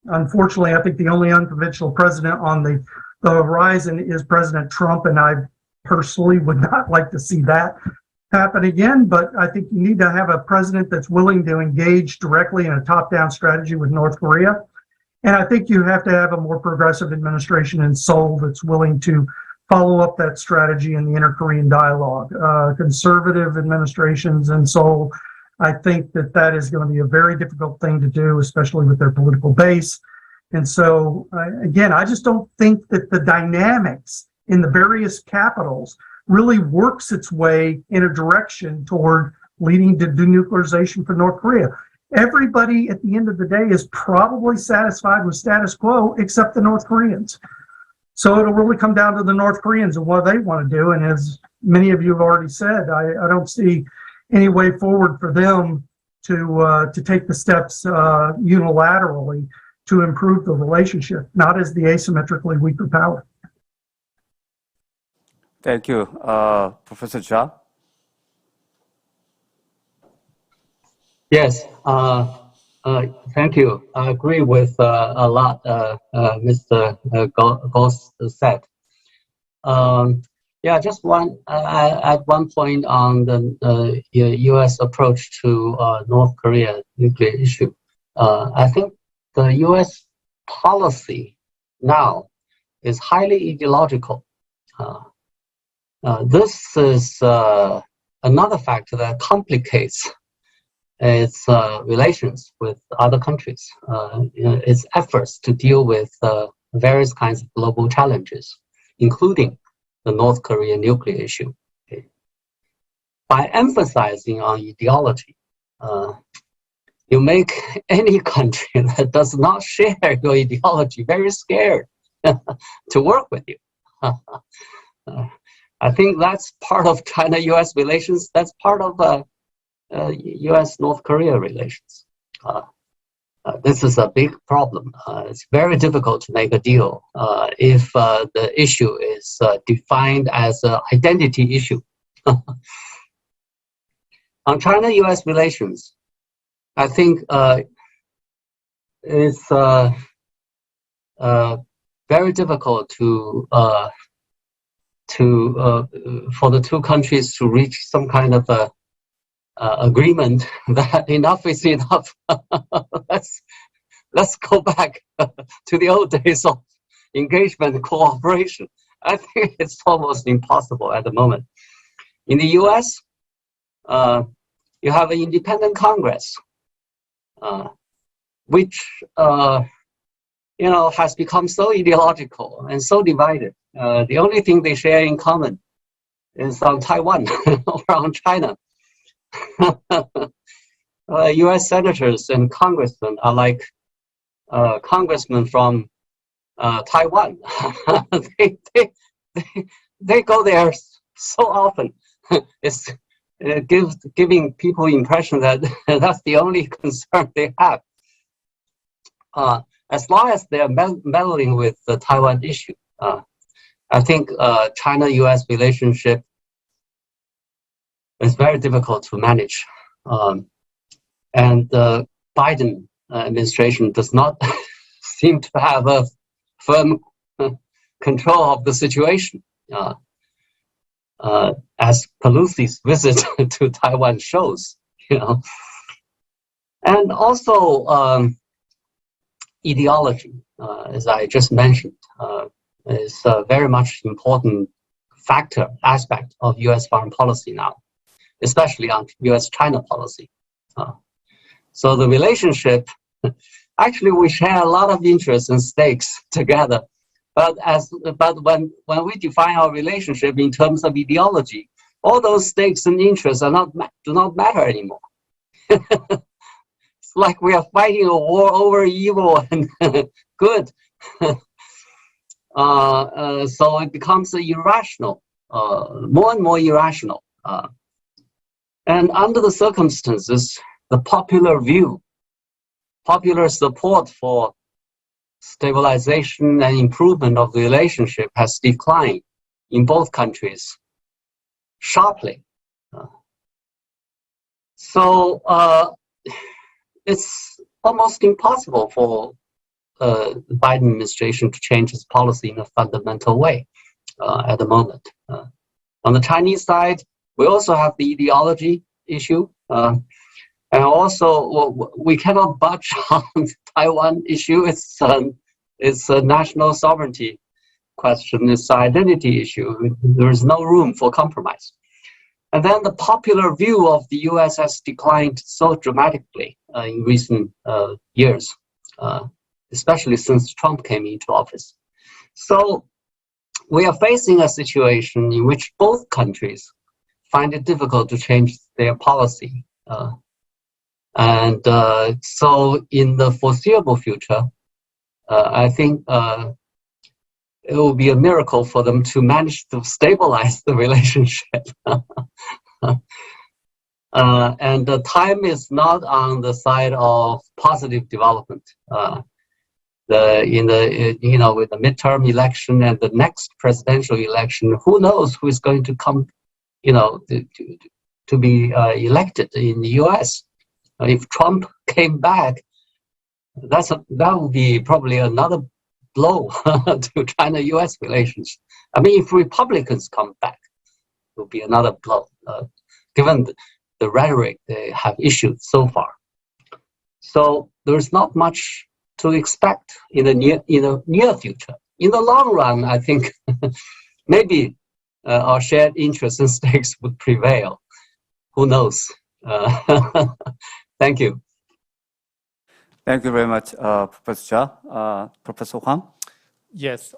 Unfortunately, I think the only unconventional president on the horizon is President Trump, and I personally would not like to see that happen again. But I think you need to have a president that's willing to engage directly in a top-down strategy with North Korea. And I think you have to have a more progressive administration in Seoul that's willing to follow up that strategy in the inter-Korean dialogue. Conservative administrations in Seoul, I think that is going to be a very difficult thing to do, especially with their political base. And so, again, I just don't think that the dynamics in the various capitals really works its way in a direction toward leading to denuclearization for North Korea. Everybody at the end of the day is probably satisfied with status quo except the North Koreans. So it'll really come down to the North Koreans and what they want to do. And as many of you have already said, I don't see any way forward for them to take the steps unilaterally to improve the relationship, not as the asymmetrically weaker power. Thank you. Professor Jha? Yes, thank you. I agree with a lot Mr. Ghost said. Yeah, just at one point on the U.S. approach to North Korea nuclear issue. I think the U.S. policy now is highly ideological. This is another factor that complicates its relations with other countries, its efforts to deal with various kinds of global challenges, including the North Korean nuclear issue. Okay. By emphasizing on ideology, you make any country that does not share your ideology very scared to work with you. I think that's part of China-U.S. relations. That's part of U.S.-North Korea relations. This is a big problem. It's very difficult to make a deal if the issue is defined as an identity issue. On China-U.S. relations, I think it's very difficult for the two countries to reach some kind of agreement that enough is enough. Let's go back to the old days of engagement and cooperation. I think it's almost impossible at the moment. In the U.S., you have an independent Congress, which has become so ideological and so divided. The only thing they share in common is on Taiwan or on China. U.S. senators and congressmen are like congressmen from Taiwan. they go there so often. It's giving people the impression that that's the only concern they have. As long as they are meddling with the Taiwan issue, I think China-U.S. relationship is very difficult to manage. And the Biden administration does not seem to have a firm control of the situation, as Pelosi's visit to Taiwan shows, And also ideology, as I just mentioned, is a very much important aspect of U.S. foreign policy now, especially on U.S.-China policy. So the relationship, actually we share a lot of interests and stakes together But when we define our relationship in terms of ideology, all those stakes and interests do not matter anymore. It's like we are fighting a war over evil and good. So it becomes irrational, more and more irrational. And under the circumstances, the popular view, popular support for stabilization and improvement of the relationship has declined in both countries sharply. So it's almost impossible for the Biden administration to change its policy in a fundamental way at the moment. On the Chinese side, we also have the ideology issue. And also, we cannot budge on the Taiwan issue. It's a national sovereignty question. It's an identity issue. There is no room for compromise. And then the popular view of the U.S. has declined so dramatically in recent years, especially since Trump came into office. So we are facing a situation in which both countries find it difficult to change their policy. So in the foreseeable future, I think it will be a miracle for them to manage to stabilize the relationship. And the time is not on the side of positive development. With the midterm election and the next presidential election, who knows who is going to come, to be elected in the U.S. If Trump came back, that would be probably another blow to China-U.S. relations. I mean, if Republicans come back, it will be another blow, given the rhetoric they have issued so far. So there's not much to expect in the near future. In the long run, I think maybe our shared interests and stakes would prevail. Who knows? Thank you. Thank you very much, Professor Cha. Professor Huang? Yes.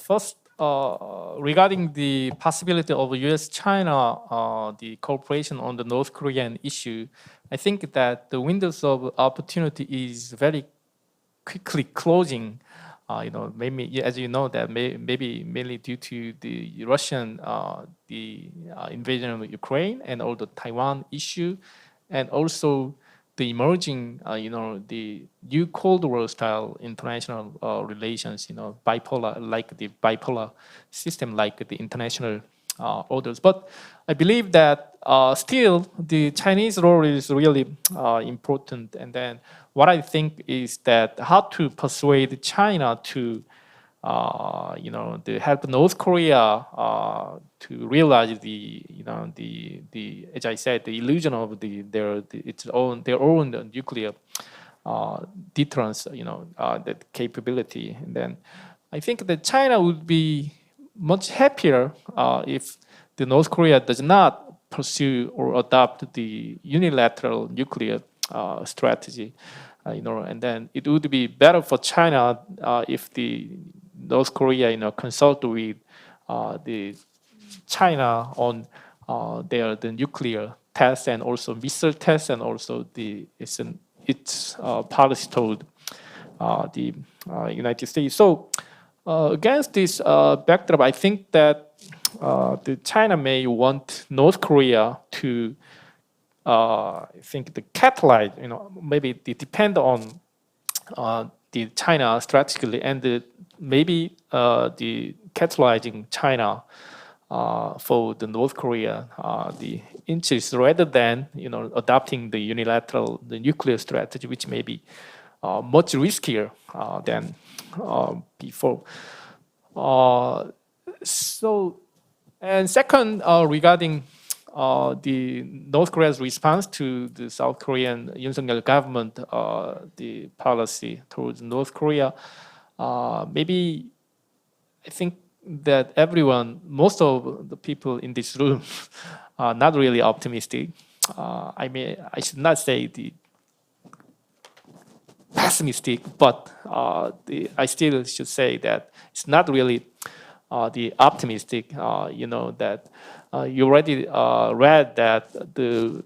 First, regarding the possibility of U.S. China, the cooperation on the North Korean issue, I think that the windows of opportunity is very quickly closing. Maybe as you know that maybe mainly due to the Russian invasion of Ukraine and all the Taiwan issue, and also the emerging the new Cold War style international relations, bipolar system, like the international orders. But I believe that still the Chinese role is really important. And then what I think is that how to persuade China to to help North Korea to realize the as I said, the illusion of their own nuclear deterrence, that capability. And then I think that China would be much happier if the North Korea does not pursue or adopt the unilateral nuclear strategy. And then it would be better for China if the North Korea, consult with the China on the nuclear tests and also missile tests, and also its policy toward the United States. So against this backdrop, I think that the China may want North Korea to the catalyze, maybe they depend on the China strategically, and maybe the catalyzing China for the North Korea the interest, rather than adopting the unilateral nuclear strategy, which may be much riskier than before. And second, regarding the North Korea's response to the South Korean Yoon Suk-yeol government, the policy towards North Korea, maybe I think that most of the people in this room are not really optimistic. I should not say pessimistic, but I still should say that it's not really the optimistic. That you already read that the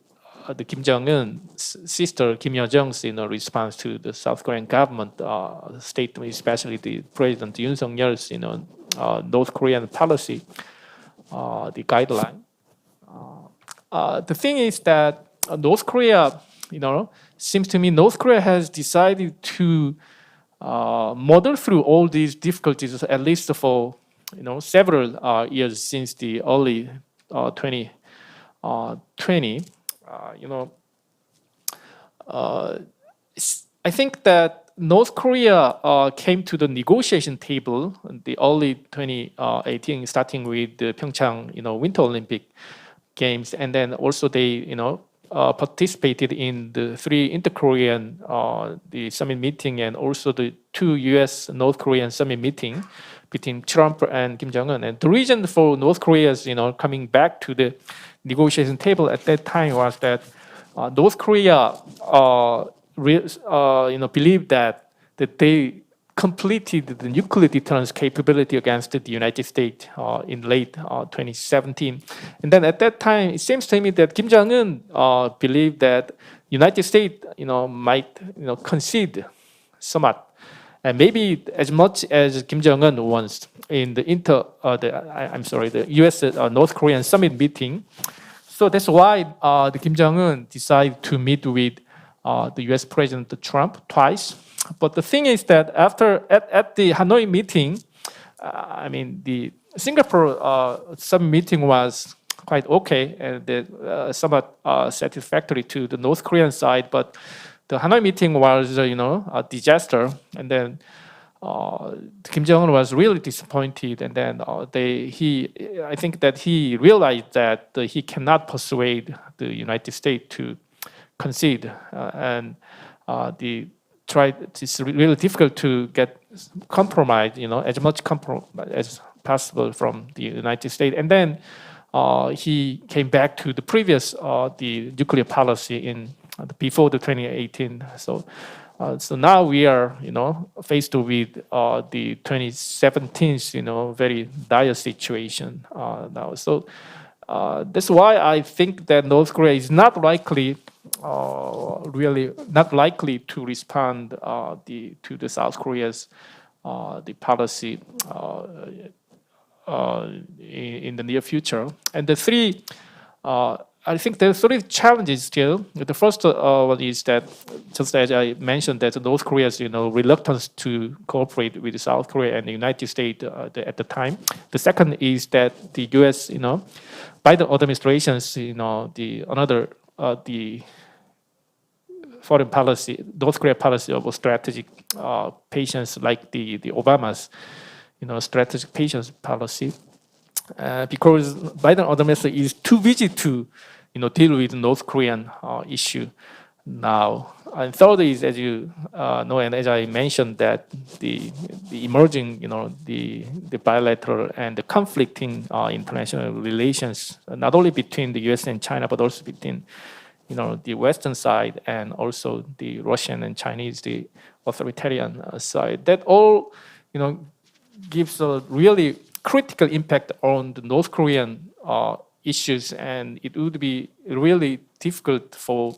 Kim Jong-un's sister Kim Yo-jong's response to the South Korean government statement, especially the President Yoon Suk-yeol's North Korean policy, the guideline. The thing is that North Korea, seems to me North Korea has decided to muddle through all these difficulties, at least for several years since the early 2020. I think that North Korea came to the negotiation table in the early 2018, starting with the Pyeongchang, Winter Olympic Games, and then also they, participated in the 3 inter-Korean the summit meeting, and also the 2 U.S. North Korean summit meeting between Trump and Kim Jong-un. And the reason for North Korea's, coming back to the negotiation table at that time was that North Korea, believed that they completed the nuclear deterrence capability against the United States in late 2017. And then at that time, it seems to me that Kim Jong-un believed that United States, might, concede somewhat, and maybe as much as Kim Jong-un wants in the the U.S. North Korean summit meeting. So that's why the Kim Jong-un decided to meet with the U.S. President Trump twice. But the thing is that at the Hanoi meeting, the Singapore summit meeting was quite okay and somewhat satisfactory to the North Korean side. But the Hanoi meeting was, a disaster. And then Kim Jong-un was really disappointed. And then I think that he realized that he cannot persuade the United States to concede, it's really difficult to get compromise, as much compromise as possible from the United States. And then he came back to the previous the nuclear policy before the 2018. So now we are, faced with the 2017, very dire situation now. So that's why I think that North Korea is not likely, really not likely to respond to the South Korea's the policy in the near future. And the three, I think there are 3 challenges still. The first one is that, just as I mentioned, that North Korea's reluctance to cooperate with South Korea and the United States at the time. The second is that the U.S. Biden administration's the foreign policy, North Korea policy of strategic patience, like the Obama's strategic patience policy, because Biden administration is too busy to deal with the North Korean issue now. And third is, as you know, and as I mentioned, that the emerging, the bilateral and the conflicting international relations, not only between the U.S. and China, but also between, the Western side and also the Russian and Chinese, the authoritarian side. That all, gives a really critical impact on the North Korean issues, and it would be really difficult for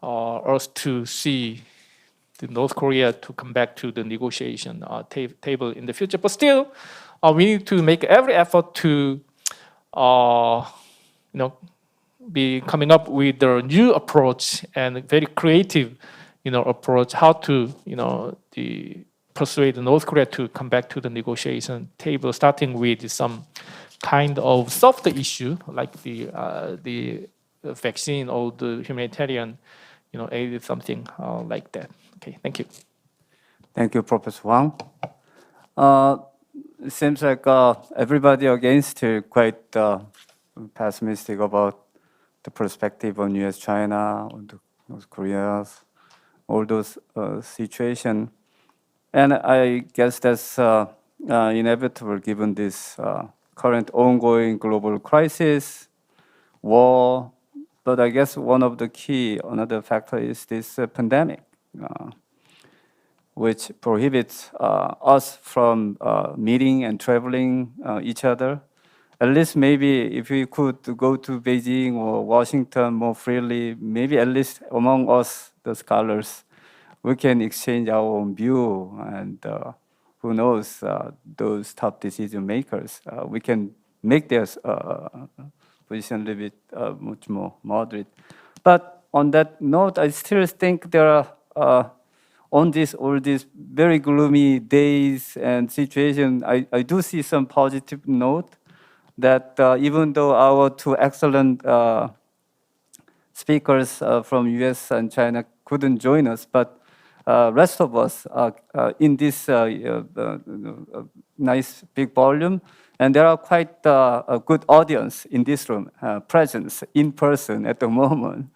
us to see the North Korea to come back to the negotiation table in the future. But still, we need to make every effort to, be coming up with a new approach and a very creative, approach how to, persuade North Korea to come back to the negotiation table, starting with some kind of softer issue like the vaccine or the humanitarian, aid, something like that. Okay, thank you. Thank you, Professor Wang. It seems like everybody again still quite pessimistic about the perspective on U.S. China, on the North Korea, all those situations. And I guess that's inevitable given this current ongoing global crisis, war. But I guess one of the another factor is this pandemic. which prohibits us from meeting and traveling each other. At least maybe if we could go to Beijing or Washington more freely, maybe at least among us, the scholars, we can exchange our own view, and who knows, those top decision makers, we can make their position a little bit much more moderate. But on that note, I still think there are, on all these very gloomy days and situation, I do see some positive note that even though our two excellent speakers from U.S. and China couldn't join us, but rest of us in this nice big volume, and there are quite a good audience in this room, presence in person at the moment.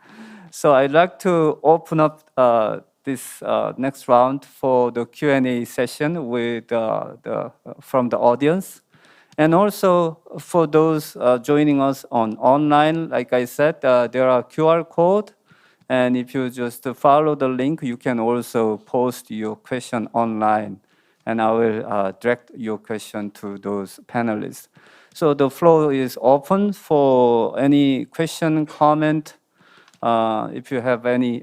So I'd like to open up this next round for the Q&A session with from the audience. And also for those joining us online, like I said, there are QR code. And if you just follow the link, you can also post your question online. And I will direct your question to those panelists. So the floor is open for any question, comment. If you have any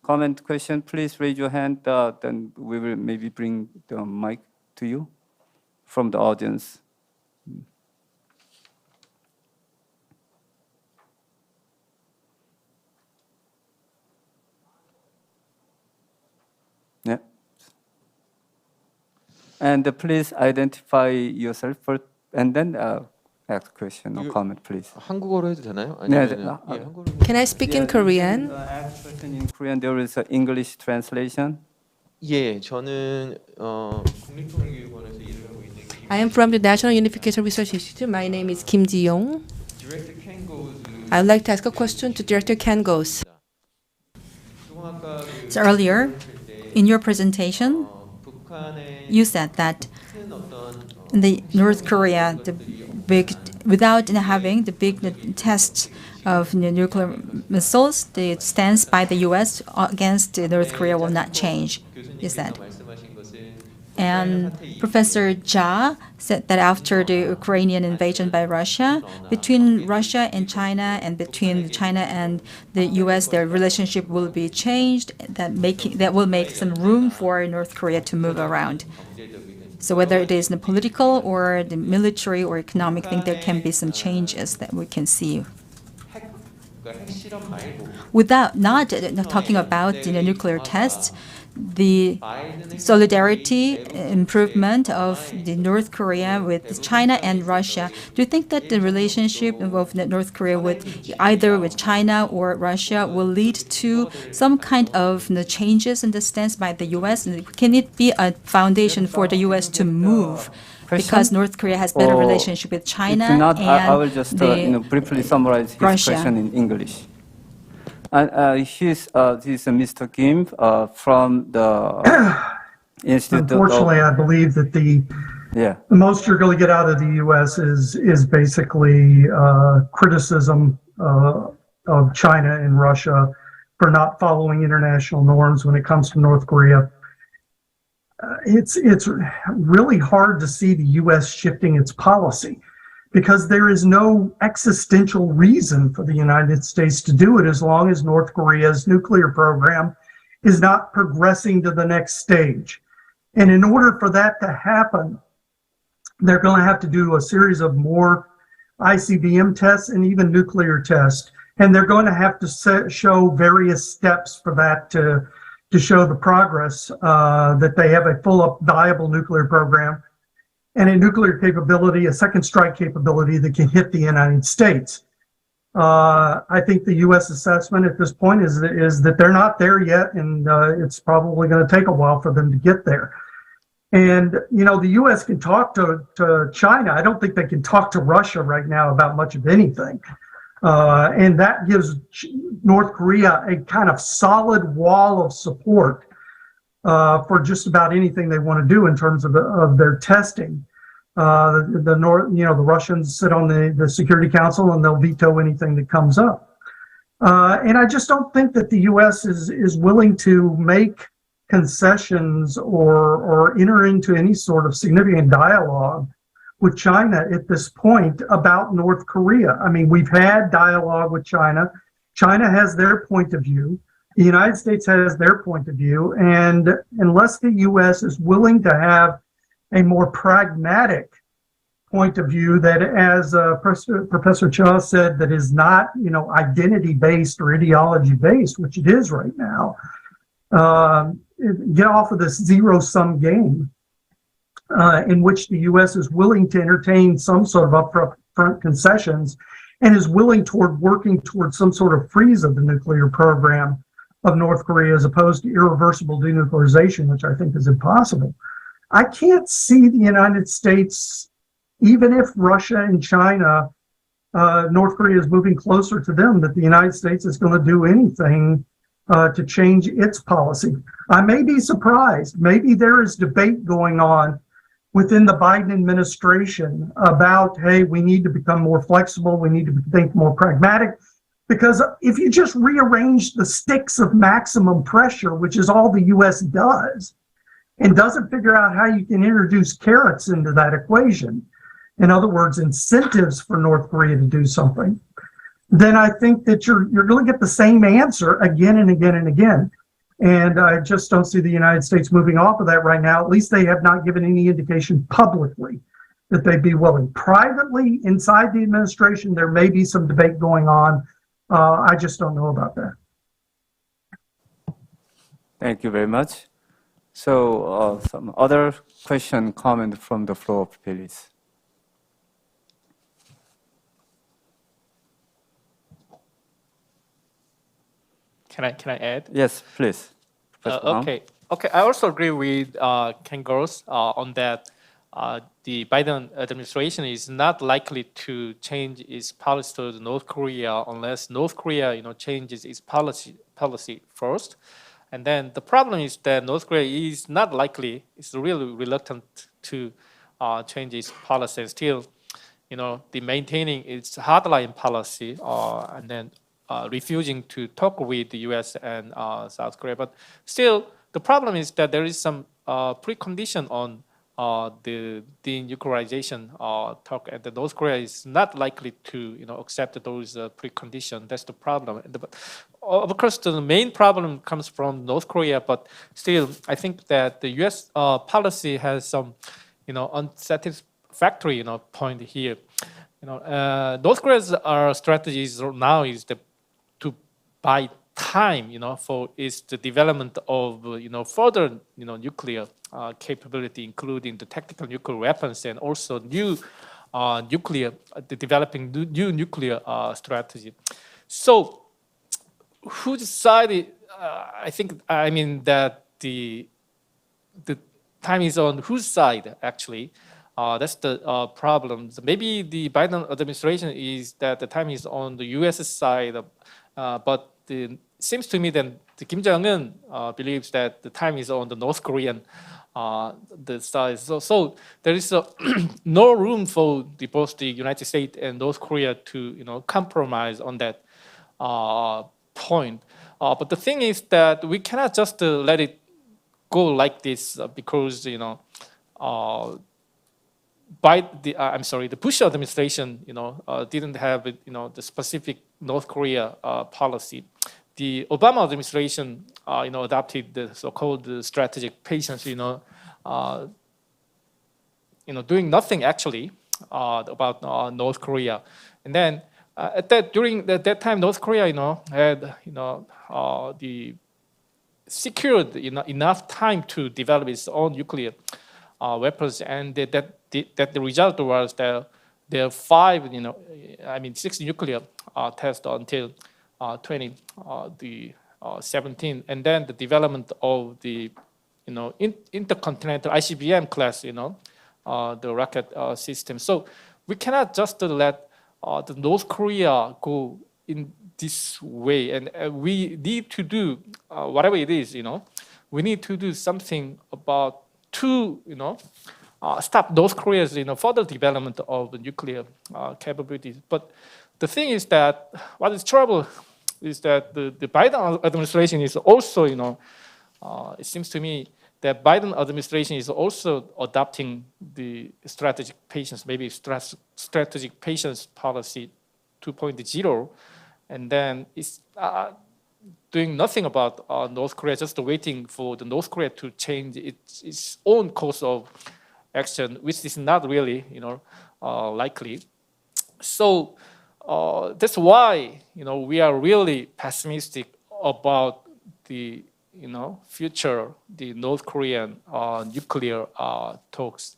comment, question, please raise your hand. Then we will maybe bring the mic to you from the audience. Yeah. And please identify yourself first, and then ask question or comment, please. 한국어로 해도 되나요? 네, 아니면 한국어로. Can I speak in Korean? Ask question in Korean. There is an English translation. 예, 저는 국립통일교육원에서 일을 하고 있는 I am from the National Unification Research Institute. My name is Kim Ji-yong. Director Ken goes. I would like to ask a question to Director Ken Goes. So earlier, in your presentation, you said that the North Korea, without having the big tests of nuclear missiles, the stance by the U.S. against North Korea will not change, you said. And Professor Jha said that after the Ukrainian invasion by Russia, between Russia and China and between China and the U.S., their relationship will be changed, that will make some room for North Korea to move around. So whether it is the political or the military or economic thing, there can be some changes that we can see. Without not talking about nuclear tests, the solidarity improvement of the North Korea with China and Russia, do you think that the relationship of North Korea with either with China or Russia will lead to some kind of changes in the stance by the U.S.? Can it be a foundation for the U.S. to move? Because North Korea has better relationship with China if not, and I will just briefly summarize his Russia. question in English. He's Mr. Kim from the Institute. Unfortunately, I believe that the most you're going to get out of the U.S. is basically criticism of China and Russia for not following international norms when it comes to North Korea. It's really hard to see the U.S. shifting its policy, because there is no existential reason for the United States to do it as long as North Korea's nuclear program is not progressing to the next stage. And in order for that to happen, they're going to have to do a series of more ICBM tests and even nuclear tests. And they're going to have to show various steps for that to show the progress that they have a full viable nuclear program and a nuclear capability, a second strike capability that can hit the United States. I think the U.S. assessment at this point is that they're not there yet, and it's probably going to take a while for them to get there. And, the U.S. can talk to China. I don't think they can talk to Russia right now about much of anything. And that gives North Korea a kind of solid wall of support for just about anything they want to do in terms of their testing. The Russians sit on the Security Council and they'll veto anything that comes up. And I just don't think that the U.S. is willing to make concessions or enter into any sort of significant dialogue with China at this point about North Korea. I mean, we've had dialogue with China. China has their point of view. The United States has their point of view. And unless the U.S. is willing to have a more pragmatic point of view that, as Professor Cha said, that is not, identity-based or ideology-based, which it is right now, get off of this zero-sum game in which the U.S. is willing to entertain some sort of upfront concessions and is willing toward working towards some sort of freeze of the nuclear program of North Korea as opposed to irreversible denuclearization, which I think is impossible. I can't see the United States, even if Russia and China, North Korea is moving closer to them, that the United States is going to do anything to change its policy. I may be surprised. Maybe there is debate going on within the Biden administration about, hey, we need to become more flexible. We need to think more pragmatic. Because if you just rearrange the sticks of maximum pressure, which is all the U.S. does, and doesn't figure out how you can introduce carrots into that equation, in other words, incentives for North Korea to do something, then I think that you're going to get the same answer again and again and again. And I just don't see the United States moving off of that right now. At least they have not given any indication publicly that they'd be willing. Privately, inside the administration, there may be some debate going on. I just don't know about that. Thank you very much. So some other question, comment from the floor, please. Can I add? Yes, please. Okay. I also agree with Ken Gross on that. The Biden administration is not likely to change its policy towards North Korea unless North Korea, changes its policy first. And then the problem is that North Korea is not likely, it's really reluctant to change its policy and still, the maintaining its hardline policy and then refusing to talk with the U.S. and South Korea. But still, the problem is that there is some precondition on the denuclearization talk, and the North Korea is not likely to, accept those preconditions. That's the problem. Of course, the main problem comes from North Korea, but still, I think that the U.S. Policy has some, unsatisfactory, point here. North Korea's strategy now is to buy time, for its the development of, further, nuclear capability, including the tactical nuclear weapons and also new developing new nuclear strategy. So, whose side? I mean that the time is on whose side actually. That's the problem. So maybe the Biden administration is that the time is on the U.S. side, but it seems to me that Kim Jong-un believes that the time is on the North Korean the side. So there is no room for both the United States and North Korea to compromise on that point. But the thing is that we cannot just let it go like this because the Bush administration didn't have the specific North Korea policy. The Obama administration adopted the so-called strategic patience, doing nothing actually about North Korea. And then during that time, North Korea had the secured enough time to develop its own nuclear weapons, and that the result was that there are 6 nuclear tests until 2017, and then the development of the intercontinental ICBM class, the rocket system. So we cannot just let the North Korea go in this way, and we need to do whatever it is. We need to do something about to stop North Korea's further development of the nuclear capabilities. But the thing is that what is trouble is that the Biden administration is also it seems to me that Biden administration is also adopting the strategic patience, maybe strategic patience policy 2.0, and then it's doing nothing about North Korea, just waiting for the North Korea to change its own course of action, which is not really, likely. So that's why, we are really pessimistic about the, future, the North Korean nuclear talks.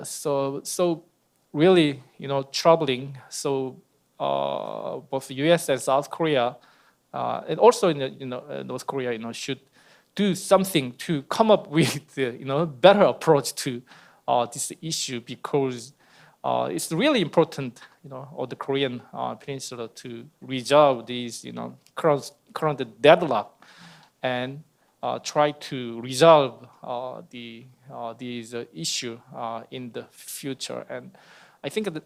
So really, troubling. So both the U.S. and South Korea, and also in North Korea, should do something to come up with better approach to this issue, because it's really important, on the Korean peninsula to resolve these, current deadlock, and try to resolve these issue in the future. And I think the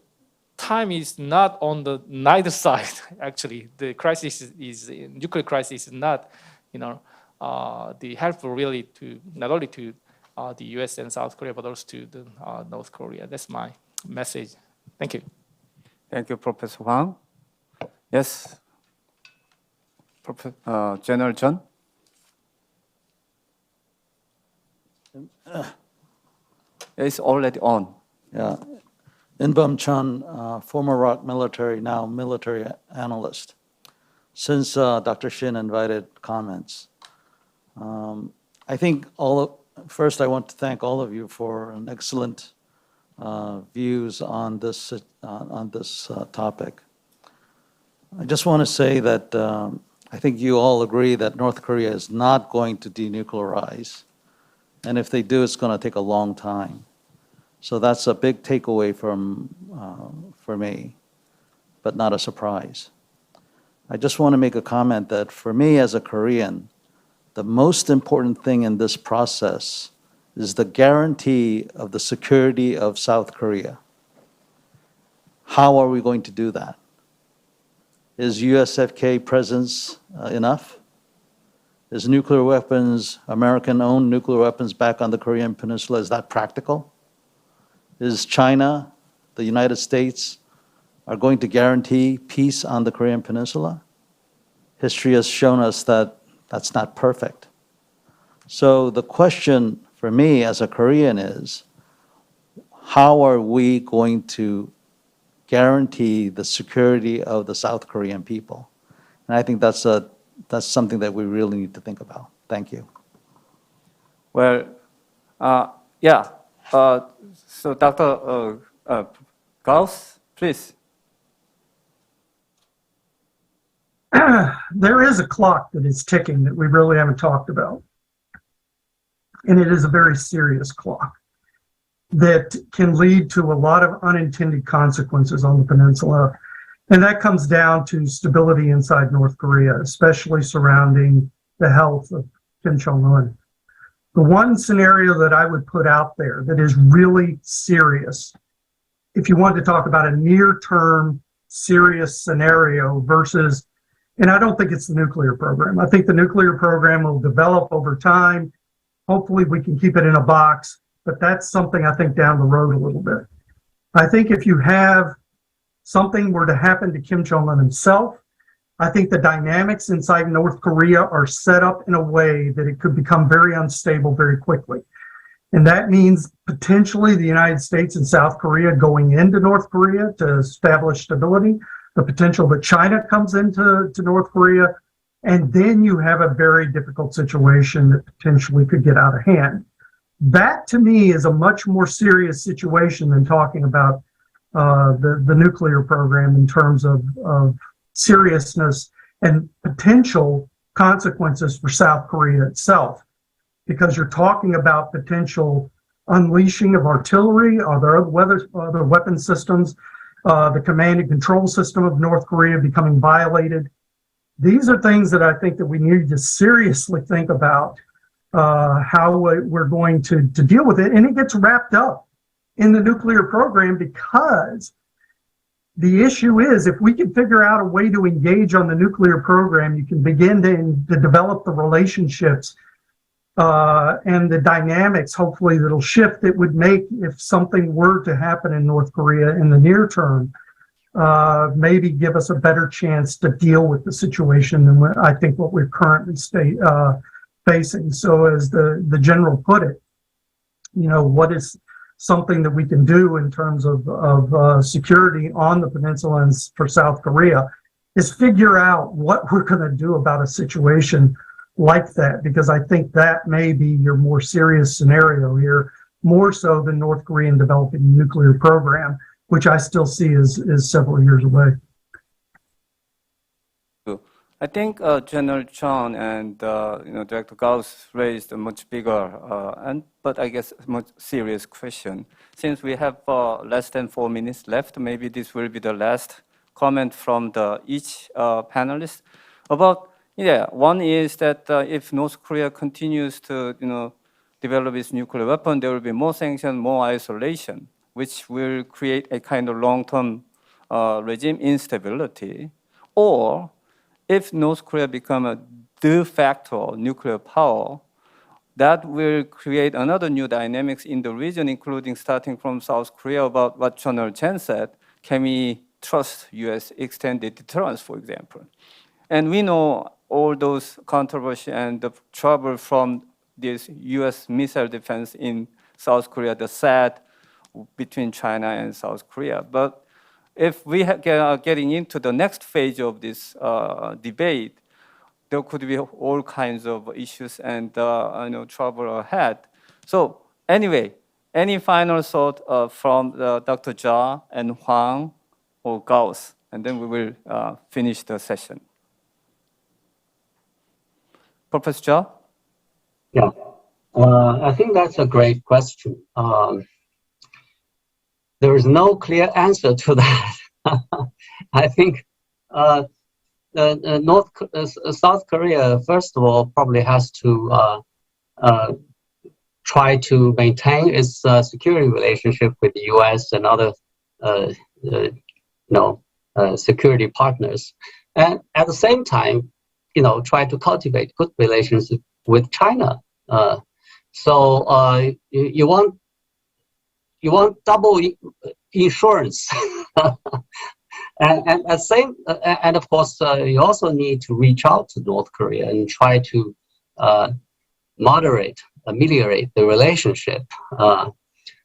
time is not on the neither side. Actually, the crisis is nuclear crisis is not, the helpful really to not only to the U.S. and South Korea, but also to the North Korea. That's my message. Thank you. Thank you, Professor Hwang. Yes, General John. It's already on. Yeah. Inbum Chun, former ROK military, now military analyst. Since Dr. Shin invited comments, I think first I want to thank all of you for an excellent views on this topic. I just want to say that I think you all agree that North Korea is not going to denuclearize, and if they do, it's going to take a long time. So that's a big takeaway for me, but not a surprise. I just want to make a comment that for me as a Korean, the most important thing in this process is the guarantee of the security of South Korea. How are we going to do that? Is USFK presence enough? Is nuclear weapons, American-owned nuclear weapons back on the Korean Peninsula, is that practical? Is China, the United States, are going to guarantee peace on the Korean Peninsula? History has shown us that that's not perfect. So the question for me as a Korean is, how are we going to guarantee the security of the South Korean people? And I think that's something that we really need to think about. Thank you. Well, yeah. So Dr. Gauss, please. There is a clock that is ticking that we really haven't talked about. And it is a very serious clock that can lead to a lot of unintended consequences on the peninsula. And that comes down to stability inside North Korea, especially surrounding the health of Kim Jong-un. The one scenario that I would put out there that is really serious, if you want to talk about a near-term serious scenario versus, and I don't think it's the nuclear program. I think the nuclear program will develop over time. Hopefully we can keep it in a box, but that's something I think down the road a little bit. I think if you have something were to happen to Kim Jong-un himself, I think the dynamics inside North Korea are set up in a way that it could become very unstable very quickly. And that means potentially the United States and South Korea going into North Korea to establish stability, the potential that China comes into North Korea, and then you have a very difficult situation that potentially could get out of hand. That to me is a much more serious situation than talking about the nuclear program in terms of seriousness and potential consequences for South Korea itself, because you're talking about potential unleashing of artillery, other weapon systems, the command and control system of North Korea becoming violated. These are things that I think that we need to seriously think about how we're going to deal with it. And it gets wrapped up in the nuclear program, because the issue is, if we can figure out a way to engage on the nuclear program, you can begin to develop the relationships and the dynamics, hopefully, that'll shift that would make, if something were to happen in North Korea in the near term, maybe give us a better chance to deal with the situation than I think what we're currently facing. So as the general put it, what is something that we can do in terms of security on the peninsula and for South Korea is figure out what we're going to do about a situation like that, because I think that may be your more serious scenario here, more so than North Korea developing a nuclear program, which I still see as several years away. I think General Chong and Director Gauss raised a much bigger but I guess much serious question. Since we have less than 4 minutes left, maybe this will be the last comment from each panelist about. One is that if North Korea continues to develop its nuclear weapon, there will be more sanctions, more isolation, which will create a kind of long-term regime instability. Or if North Korea becomes a de facto nuclear power, that will create another new dynamics in the region, including starting from South Korea about what General Chen said. Can we trust U.S. extended deterrence, for example? And we know all those controversy and the trouble from this U.S. missile defense in South Korea, the SAD between China and South Korea. But if we are getting into the next phase of this debate, there could be all kinds of issues and trouble ahead. So anyway, any final thought from Dr. Jha and Huang or Gauss, and then we will finish the session. Professor Jha? Yeah, I think that's a great question. There is no clear answer to that. I think South Korea, first of all, probably has to try to maintain its security relationship with the U.S. and other security partners, and at the same time, try to cultivate good relations with China. So you want double insurance, and of course you also need to reach out to North Korea and try to ameliorate the relationship,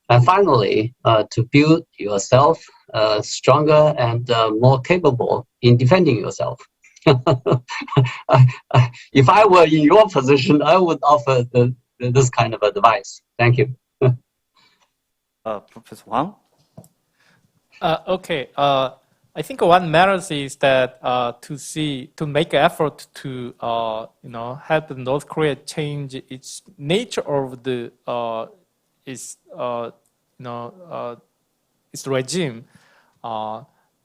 and finally to build yourself stronger and more capable in defending yourself. If I were in your position, I would offer this kind of advice. Thank you. Professor Huang? Okay. I think what matters is that to make an effort to help North Korea change its nature of its regime.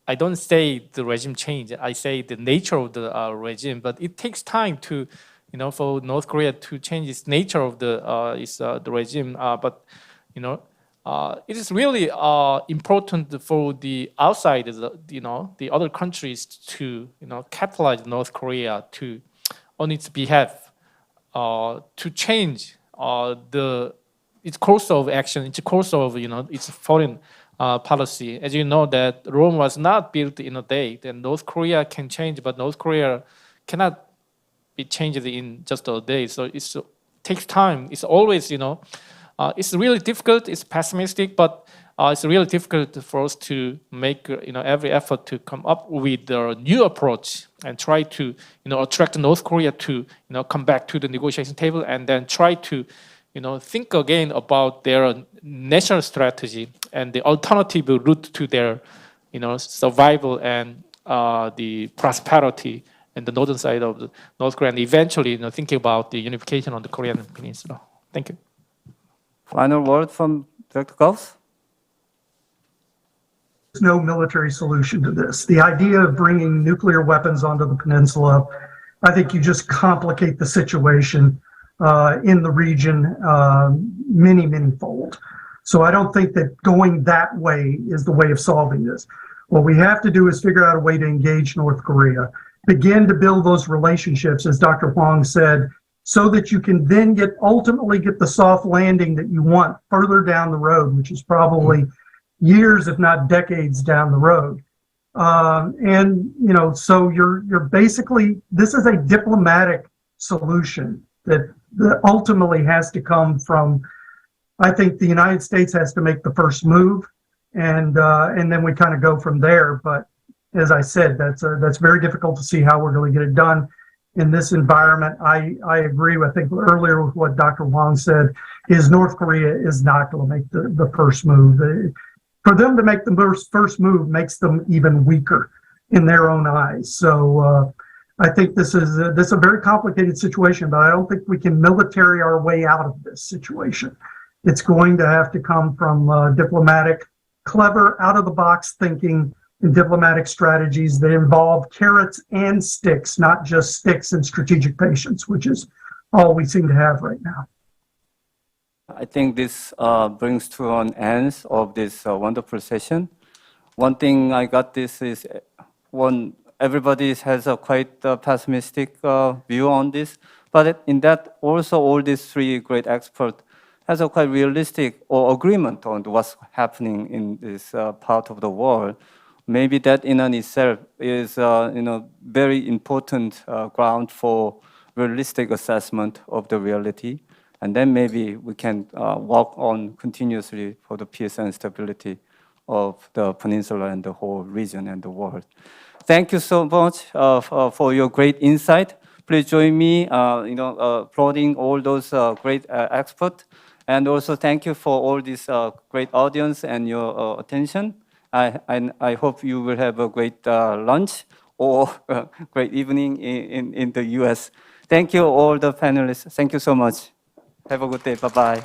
I don't say the regime change. I say the nature of the regime. But it takes time to, for North Korea to change its nature of the regime. But it is really important for the outside, the other countries to, capitalize North Korea to, on its behalf, to change its course of action, its course of, its foreign policy. As you know, that Rome was not built in a day. Then North Korea can change, but North Korea cannot be changed in just a day. So it takes time. It's always, it's really difficult. It's pessimistic, but it's really difficult for us to make every effort to come up with a new approach and try to attract North Korea to come back to the negotiation table, and then try to think again about their national strategy and the alternative route to their survival and the prosperity in the northern side of the North Korea, and eventually thinking about the unification on the Korean peninsula. Thank you. Final word from Dr. Gauss? There's no military solution to this. The idea of bringing nuclear weapons onto the peninsula, I think you just complicate the situation in the region many-fold. So I don't think that going that way is the way of solving this. What we have to do is figure out a way to engage North Korea, begin to build those relationships, as Dr. Huang said, so that you can then ultimately get the soft landing that you want further down the road, which is probably years, if not decades down the road. And, you know, so you're basically, this is a diplomatic solution that ultimately has to come from, I think the United States has to make the first move, and then we kind of go from there. But as I said, that's very difficult to see how we're going to get it done in this environment. I agree with, I think earlier with what Dr. Wang said, is North Korea is not going to make the first move. For them to make the first move makes them even weaker in their own eyes. So I think this is a very complicated situation, but I don't think we can military our way out of this situation. It's going to have to come from diplomatic, clever, out-of-the-box thinking and diplomatic strategies that involve carrots and sticks, not just sticks and strategic patience, which is all we seem to have right now. I think this brings to an end of this wonderful session. One thing I got this is everybody has a quite pessimistic view on this, but in that also all these three great experts has a quite realistic or agreement on what's happening in this part of the world. Maybe that in and itself is very important ground for realistic assessment of the reality. And then maybe we can work on continuously for the peace and stability of the peninsula and the whole region and the world. Thank you so much for your great insight. Please join me, applauding all those great experts. And also thank you for all this great audience and your attention. I hope you will have a great lunch or great evening in the US. Thank you all the panelists. Thank you so much. Have a good day. Bye-bye.